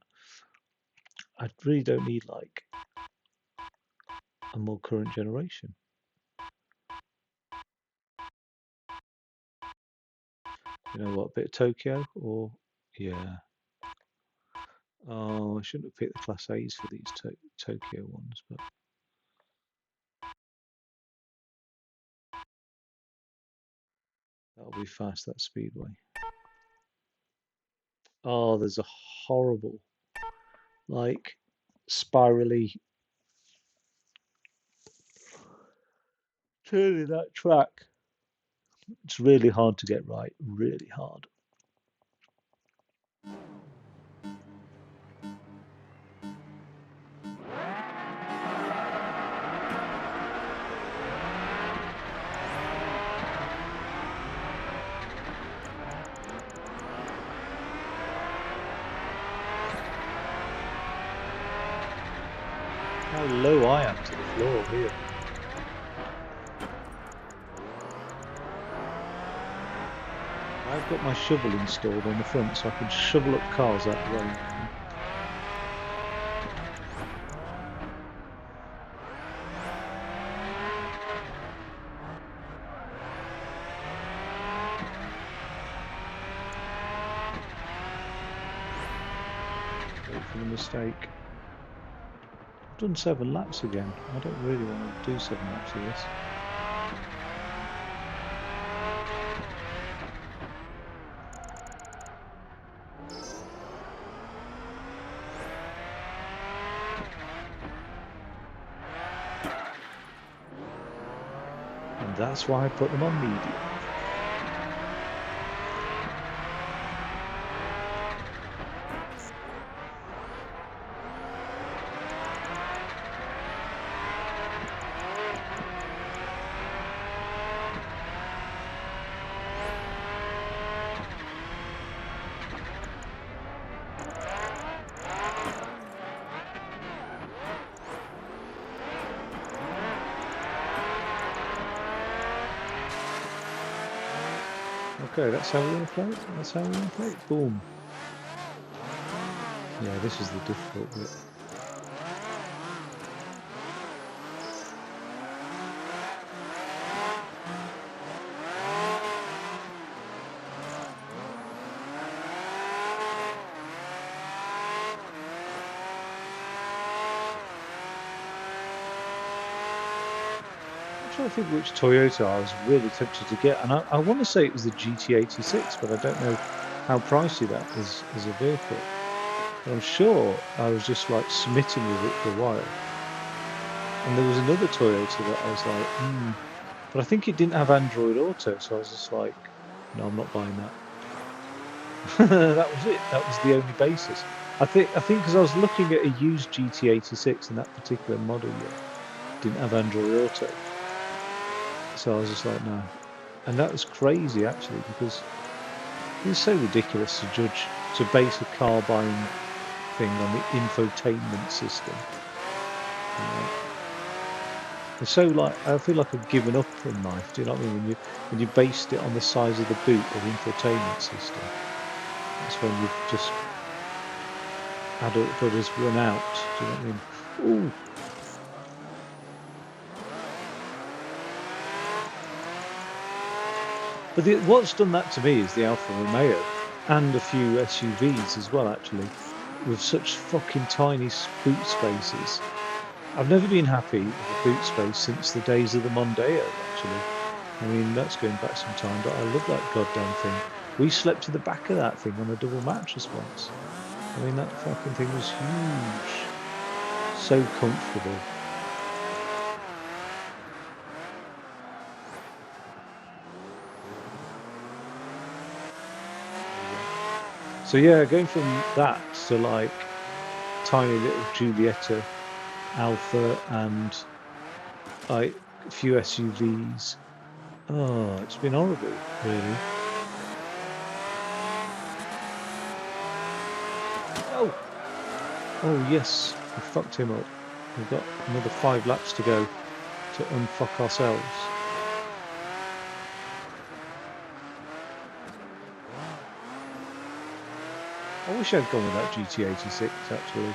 I really don't need like a more current generation. You know what? A bit of Tokyo or yeah. Oh, I shouldn't have picked the Class A's for these Tokyo ones, but that'll be fast, that speedway. Oh, there's a horrible, like, spirally turn in that track. It's really hard to get right, really hard. How low I am to the floor here. I've got my shovel installed on the front so I can shovel up cars out the way. Wait for the mistake. I've done 7 laps again. I don't really want to do 7 laps of this. And that's why I put them on medium. Okay, that's how we're going to play it. That's how we're going to play it. Boom. Yeah, this is the difficult bit. I'm trying to think which Toyota I was really tempted to get, and I want to say it was the GT86, but I don't know how pricey that is as a vehicle. But I'm sure I was just like smitten with it for a while. And there was another Toyota that I was like, but I think it didn't have Android Auto, so I was just like, no, I'm not buying that. That was it. That was the only basis. I think because I was looking at a used GT86 in that particular model year, didn't have Android Auto, so I was just like, no. And that was crazy actually, because it's so ridiculous to base a car buying thing on the infotainment system. It's so like I feel like I've given up in life. Do you know what I mean? When you based it on the size of the boot or the infotainment system, that's when you've just adulthood has run out. Do you know what I mean? Ooh. But what's done that to me is the Alfa Romeo and a few SUVs as well, actually, with such fucking tiny boot spaces. I've never been happy with the boot space since the days of the Mondeo, actually. I mean, that's going back some time, but I love that goddamn thing. We slept in the back of that thing on a double mattress once. I mean, that fucking thing was huge. So comfortable. So yeah, going from that to like tiny little Giulietta Alpha and like a few SUVs. Oh, it's been horrible, really. Oh, oh yes, we fucked him up. We've got another 5 laps to go to unfuck ourselves. I wish I'd gone with that GT86 actually.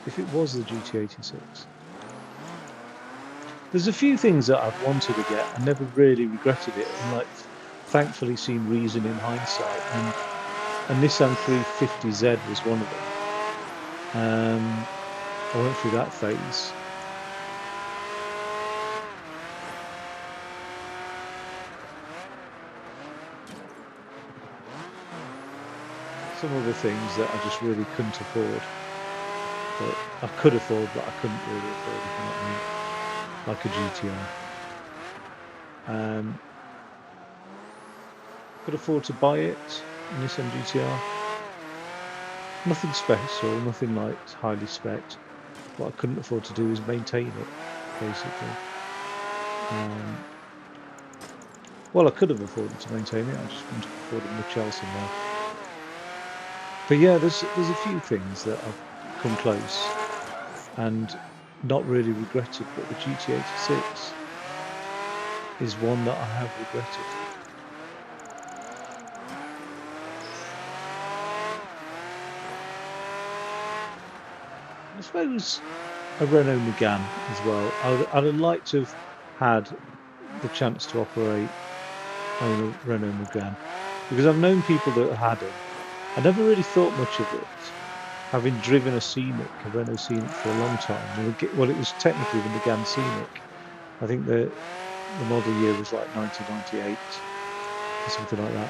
If it was the GT86. There's a few things that I've wanted to get and never really regretted it, and like thankfully seen reason in hindsight. And a Nissan 350Z was one of them. I went through that phase. Some other things that I just really couldn't afford. But I could afford, but I couldn't really afford, if you know what I mean. Like a GTR. Could afford to buy it, a Nissan GTR. Nothing special, nothing like highly spec'd. What I couldn't afford to do is maintain it, basically. Well, I could have afforded to maintain it, I just wouldn't have afforded much else in life. But yeah, there's a few things that I've come close and not really regretted, but the GT86 is one that I have regretted. I suppose a Renault Megane as well. I'd have liked to have had the chance to own a Renault Megane, because I've known people that had them. I never really thought much of it, having driven a Renault Scenic for a long time. Well, it was technically the Megane Scenic. I think the model year was like 1998 or something like that.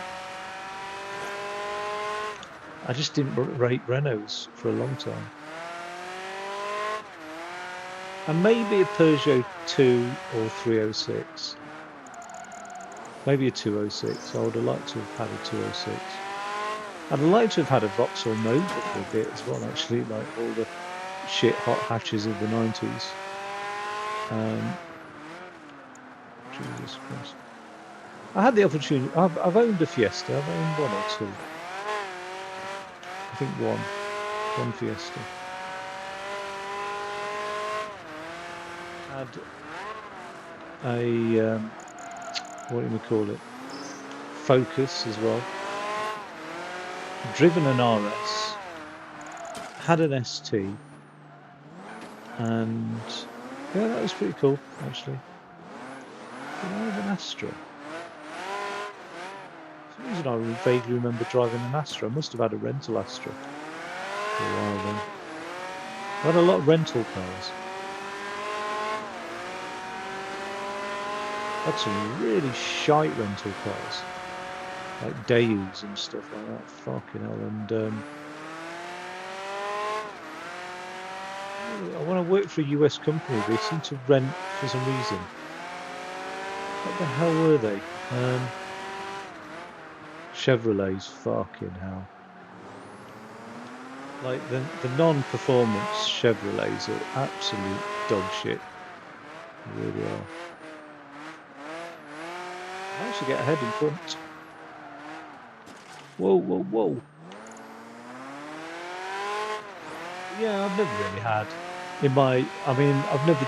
I just didn't rate Renaults for a long time. And maybe a Peugeot 2 or 306. Maybe a 206. I would have liked to have had a 206. I'd like to have had a Vauxhall Nova for a bit as well, actually, like all the shit hot hatches of the 90s. Jesus Christ. I had the opportunity. I've owned a Fiesta. I've owned one or two. I think one Fiesta. had a what do we call it? Focus as well. Driven an RS, had an ST, and yeah, that was pretty cool actually. Did I have an Astra? For some reason I vaguely remember driving an Astra. I must have had a rental Astra for a while then. I had a lot of rental cars. I had some really shite rental cars, like Deus and stuff like that. Fucking hell. And when I worked for a US company, they seemed to rent for some reason. What the hell were they? Chevrolets, fucking hell. Like the non-performance Chevrolets are absolute dog shit. They really are. I managed to get ahead in front. Whoa, whoa, whoa. Yeah, I've never really had in my. I mean, I've never.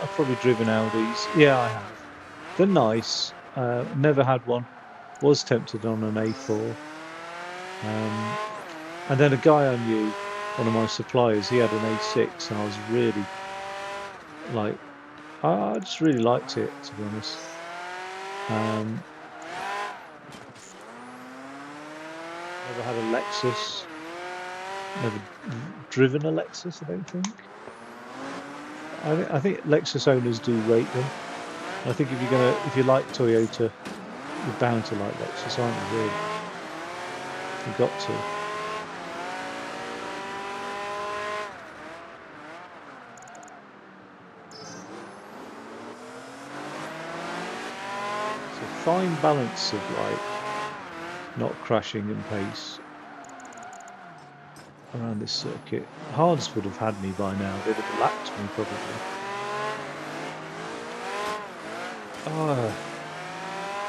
I've probably driven Audis. Yeah, I have. They're nice. Never had one. Was tempted on an A4. And then a guy I knew, one of my suppliers, he had an A6, and I was really like, I just really liked it, to be honest. Never had a Lexus. Never driven a Lexus, I don't think. I think Lexus owners do rate them. I think if you like Toyota, you're bound to like Lexus, aren't you? Really, you've got to. It's a fine balance of like not crashing and pace around this circuit. Hards would have had me by now. They'd have lapped me probably.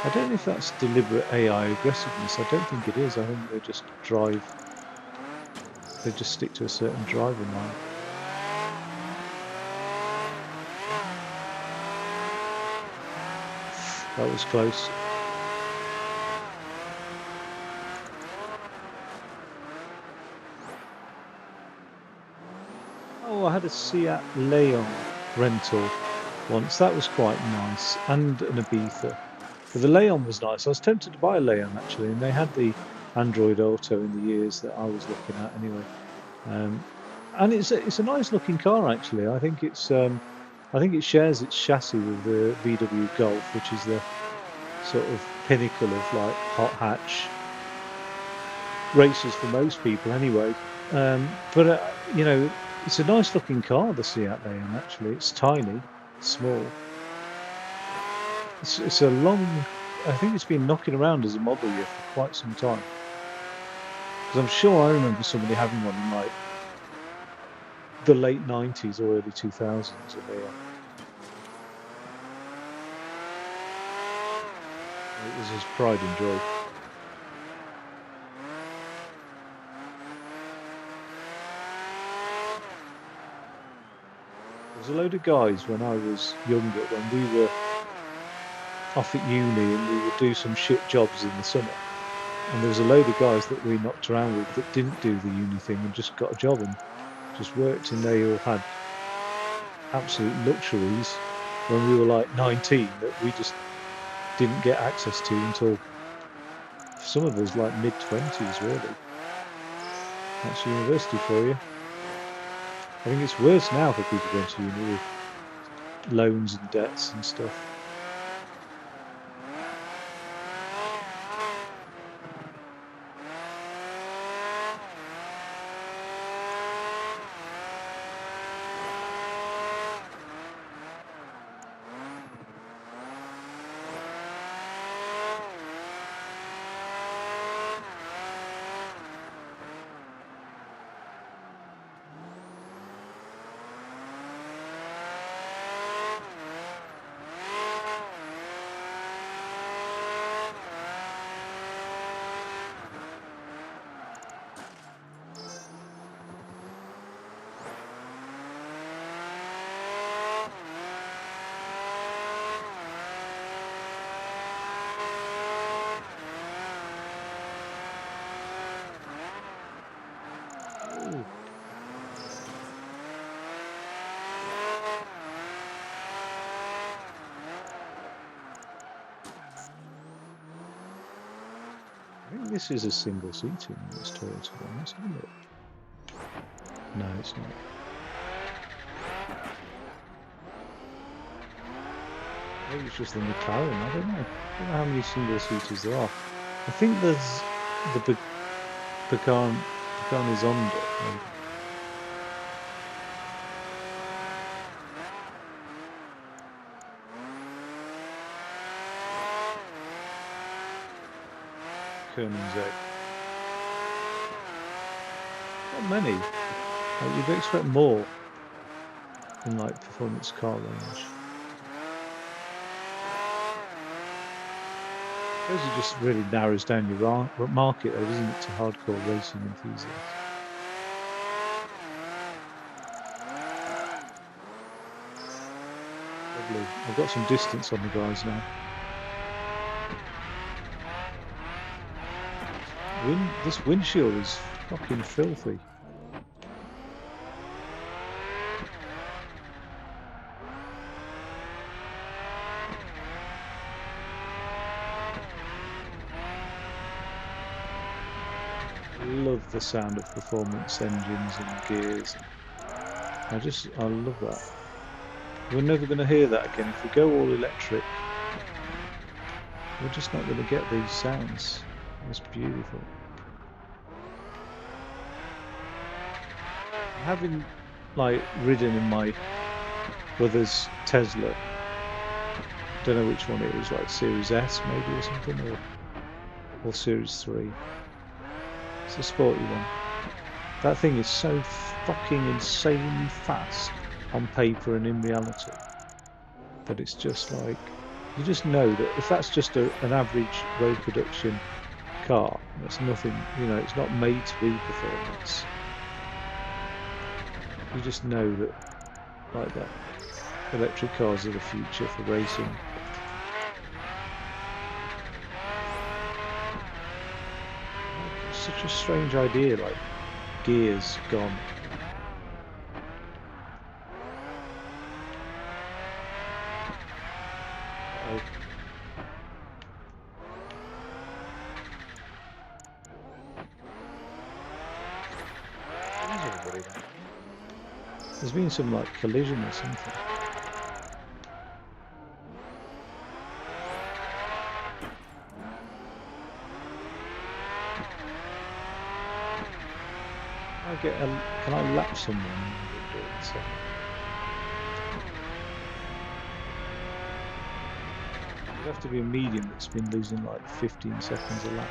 I don't know if that's deliberate AI aggressiveness. I don't think it is. I think they just drive. They just stick to a certain driving line. That was close. Oh, I had a Seat Leon rental once. That was quite nice, and an Ibiza. But the Leon was nice. I was tempted to buy a Leon actually, and they had the Android Auto in the years that I was looking at anyway. And it's a nice looking car actually. I think it shares its chassis with the VW Golf, which is the sort of pinnacle of like hot hatch racers for most people anyway. But you know, it's a nice looking car, the Seat Leon. Actually, it's tiny, small. It's a long. I think it's been knocking around as a model year for quite some time. Because I'm sure I remember somebody having one in like the late 90s or early 2000s, a Leon. It was his pride and joy. There was a load of guys when I was younger, when we were off at uni and we would do some shit jobs in the summer. And there was a load of guys that we knocked around with that didn't do the uni thing and just got a job and just worked, and they all had absolute luxuries when we were like 19 that we just didn't get access to until some of us like mid-20s really. That's university for you. I think it's worse now for people going to uni with loans and debts and stuff. This is a single seating in this Toyota one. Let's have a look. No, it's not. Maybe it's just the McLaren. I don't know. I don't know how many single seaters there are. I think there's the Pecan is under. Maybe. Koenigsegg. Not many. Like, you'd expect more in like performance car range. I suppose it just really narrows down your market, though, doesn't it, to hardcore racing enthusiasts? Lovely. I've got some distance on the guys now. This windshield is fucking filthy. I love the sound of performance engines and gears. I love that. We're never going to hear that again. If we go all electric, we're just not going to get these sounds. That's beautiful. Having like ridden in my brother's Tesla, don't know which one it is, like Series S maybe or something, or Series 3. It's a sporty one. That thing is so fucking insanely fast on paper and in reality that it's just like, you just know that if that's just an average road production car, that's nothing, you know, it's not made to be performance. You just know that, like, that electric cars are the future for racing. It's such a strange idea, like gears gone. There's been some like collision or something. Can I lap someone? It'd have to be a medium that's been losing like 15 seconds a lap.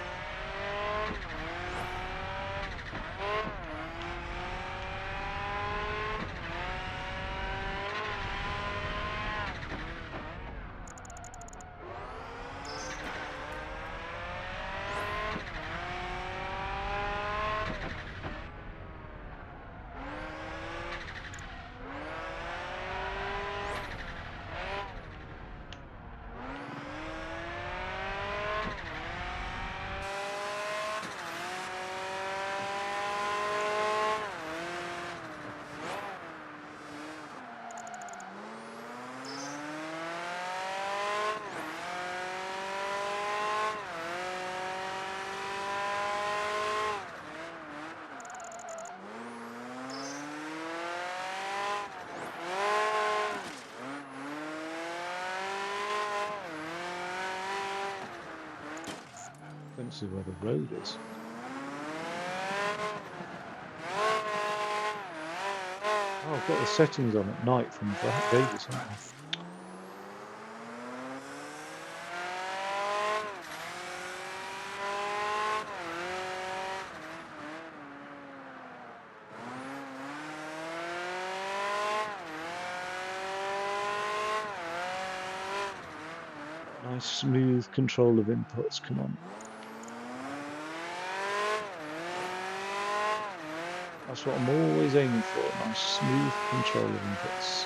Depends where the road is. Oh, I've got the settings on at night from Vegas, haven't I? Nice smooth control of inputs, come on. That's what I'm always aiming for, nice smooth control of inputs.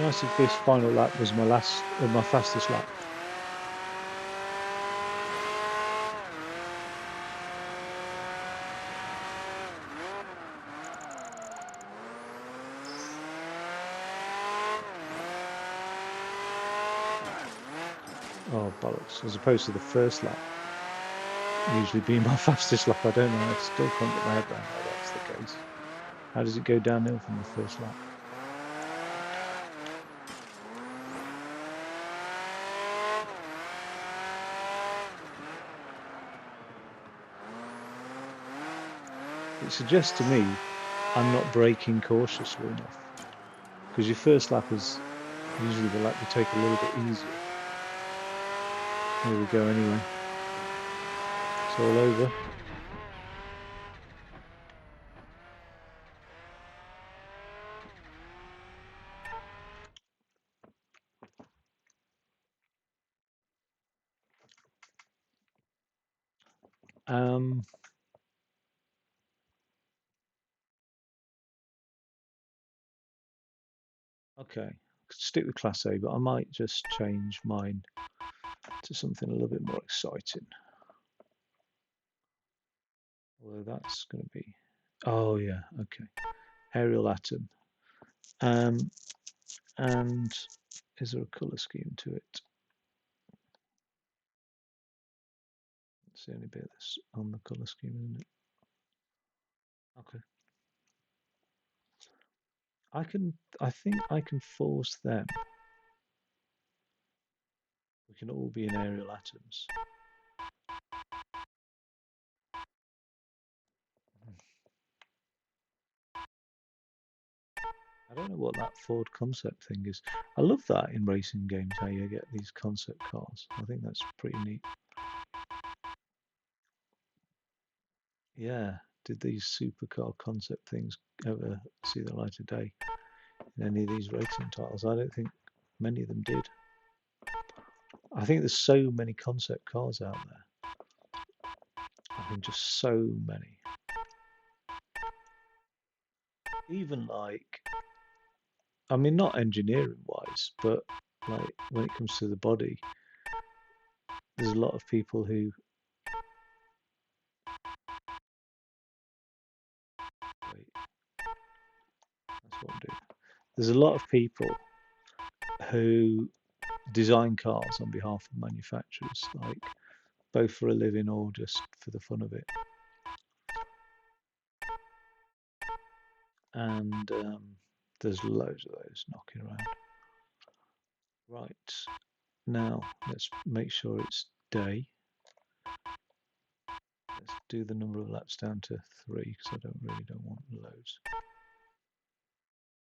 Nice if this final lap was my fastest lap. Oh bollocks! As opposed to the first lap, usually being my fastest lap. I don't know. I still can't get my head around how that's the case. How does it go downhill from the first lap? It suggests to me I'm not braking cautiously enough, because your first lap is usually the lap you take a little bit easier. Here we go anyway. It's all over. Okay, could stick with Class A, but I might just change mine to something a little bit more exciting. Although that's going to be, oh yeah, okay, aerial atom. And is there a colour scheme to it? It's the only bit that's on the colour scheme, isn't it? Okay. I think I can force them. We can all be in aerial atoms. I don't know what that Ford concept thing is. I love that in racing games, how you get these concept cars. I think that's pretty neat. Yeah, did these supercar concept things ever see the light of day in any of these racing titles? I don't think many of them did. I think there's so many concept cars out there. I mean, just so many. Even like, I mean, not engineering wise, but like when it comes to the body, there's a lot of people who. Wait, that's what I'm doing. There's a lot of people who design cars on behalf of manufacturers, like both for a living or just for the fun of it. And there's loads of those knocking around. Right, now let's make sure it's day. Let's do the number of laps down to 3 because I don't want loads.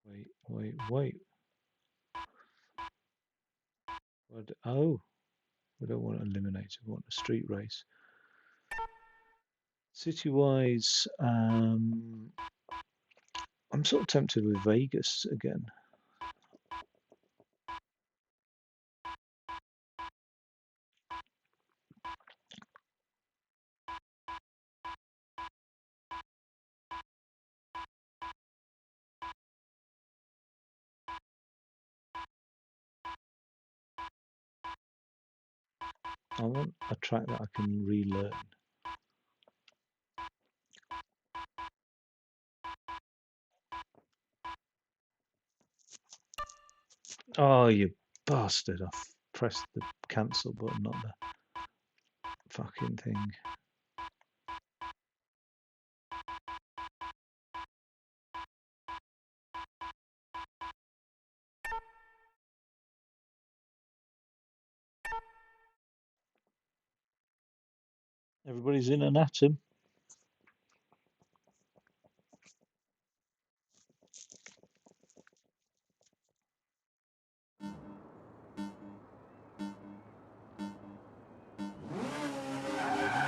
Wait. Oh, we don't want an eliminator. We want a street race. City-wise, I'm sort of tempted with Vegas again. I want a track that I can relearn. Oh, you bastard. I've pressed the cancel button, not the fucking thing. Everybody's in an atom.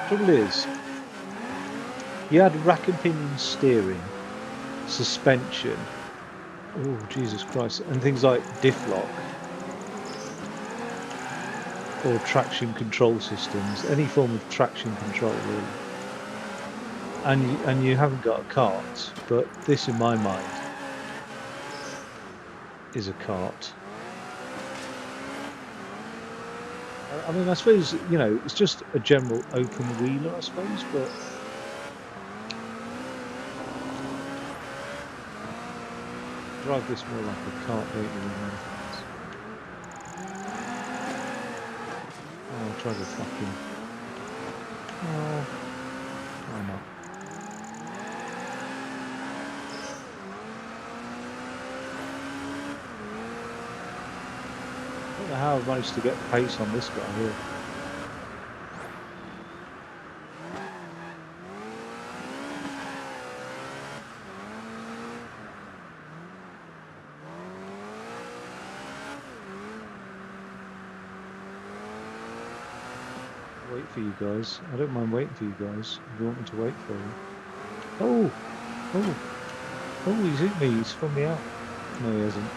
Trouble is, you had rack and pinion steering, suspension, oh Jesus Christ, and things like diff lock or traction control systems, any form of traction control really. And you haven't got a kart, but this in my mind is a kart. I mean, I suppose, you know, it's just a general open wheeler, I suppose, but drive this more like a kart, don't you, than anything else. Oh, I'll try the fucking... Oh, why not? I don't know how I've managed to get pace on this guy here. Wait for you guys. I don't mind waiting for you guys if you want me to wait for you. Oh! Oh! Oh, he's hit me. He's spun me out. No, he hasn't.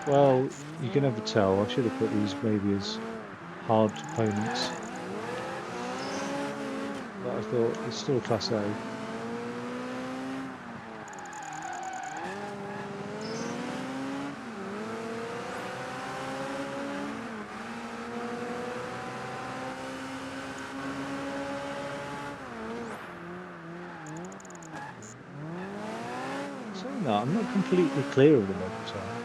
Well, you can never tell. I should have put these maybe as hard opponents. But I thought it's still Class A. Saying that, I'm not completely clear of them every time.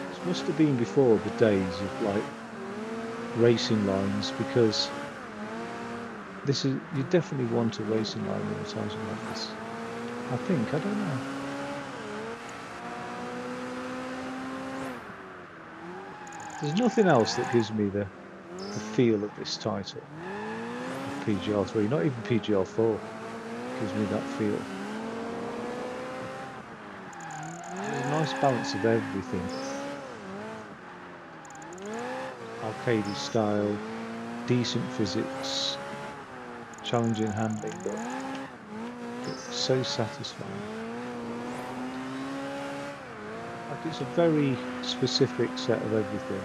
This must have been before the days of like racing lines, because this is, you definitely want a racing line in a title like this. I think, I don't know. There's nothing else that gives me the feel of this title. PGR3, not even PGR4 gives me that feel. There's a nice balance of everything. Arcadey style, decent physics, challenging handling, but so satisfying. Like, it's a very specific set of everything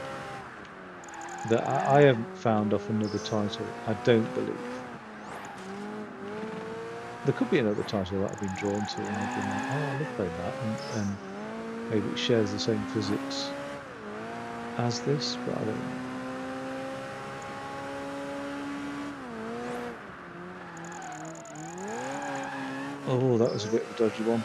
that I haven't found off another title, I don't believe. There could be another title that I've been drawn to and I've been like, oh, I love playing that, and maybe it shares the same physics as this, but I don't know. Oh, that was a bit of a dodgy one.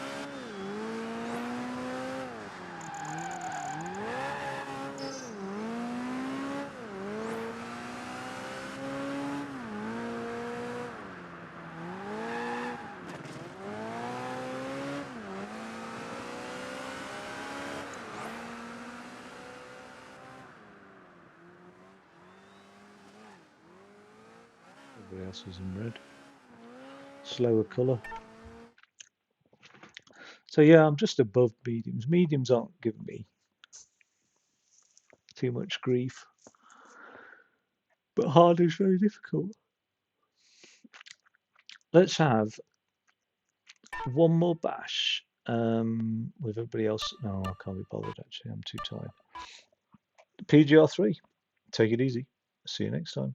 Everybody else was in red. Slower colour. So yeah, I'm just above mediums. Mediums aren't giving me too much grief, but hard is very difficult. Let's have one more bash with everybody else. No, I can't be bothered actually. I'm too tired. PGR3. Take it easy. See you next time.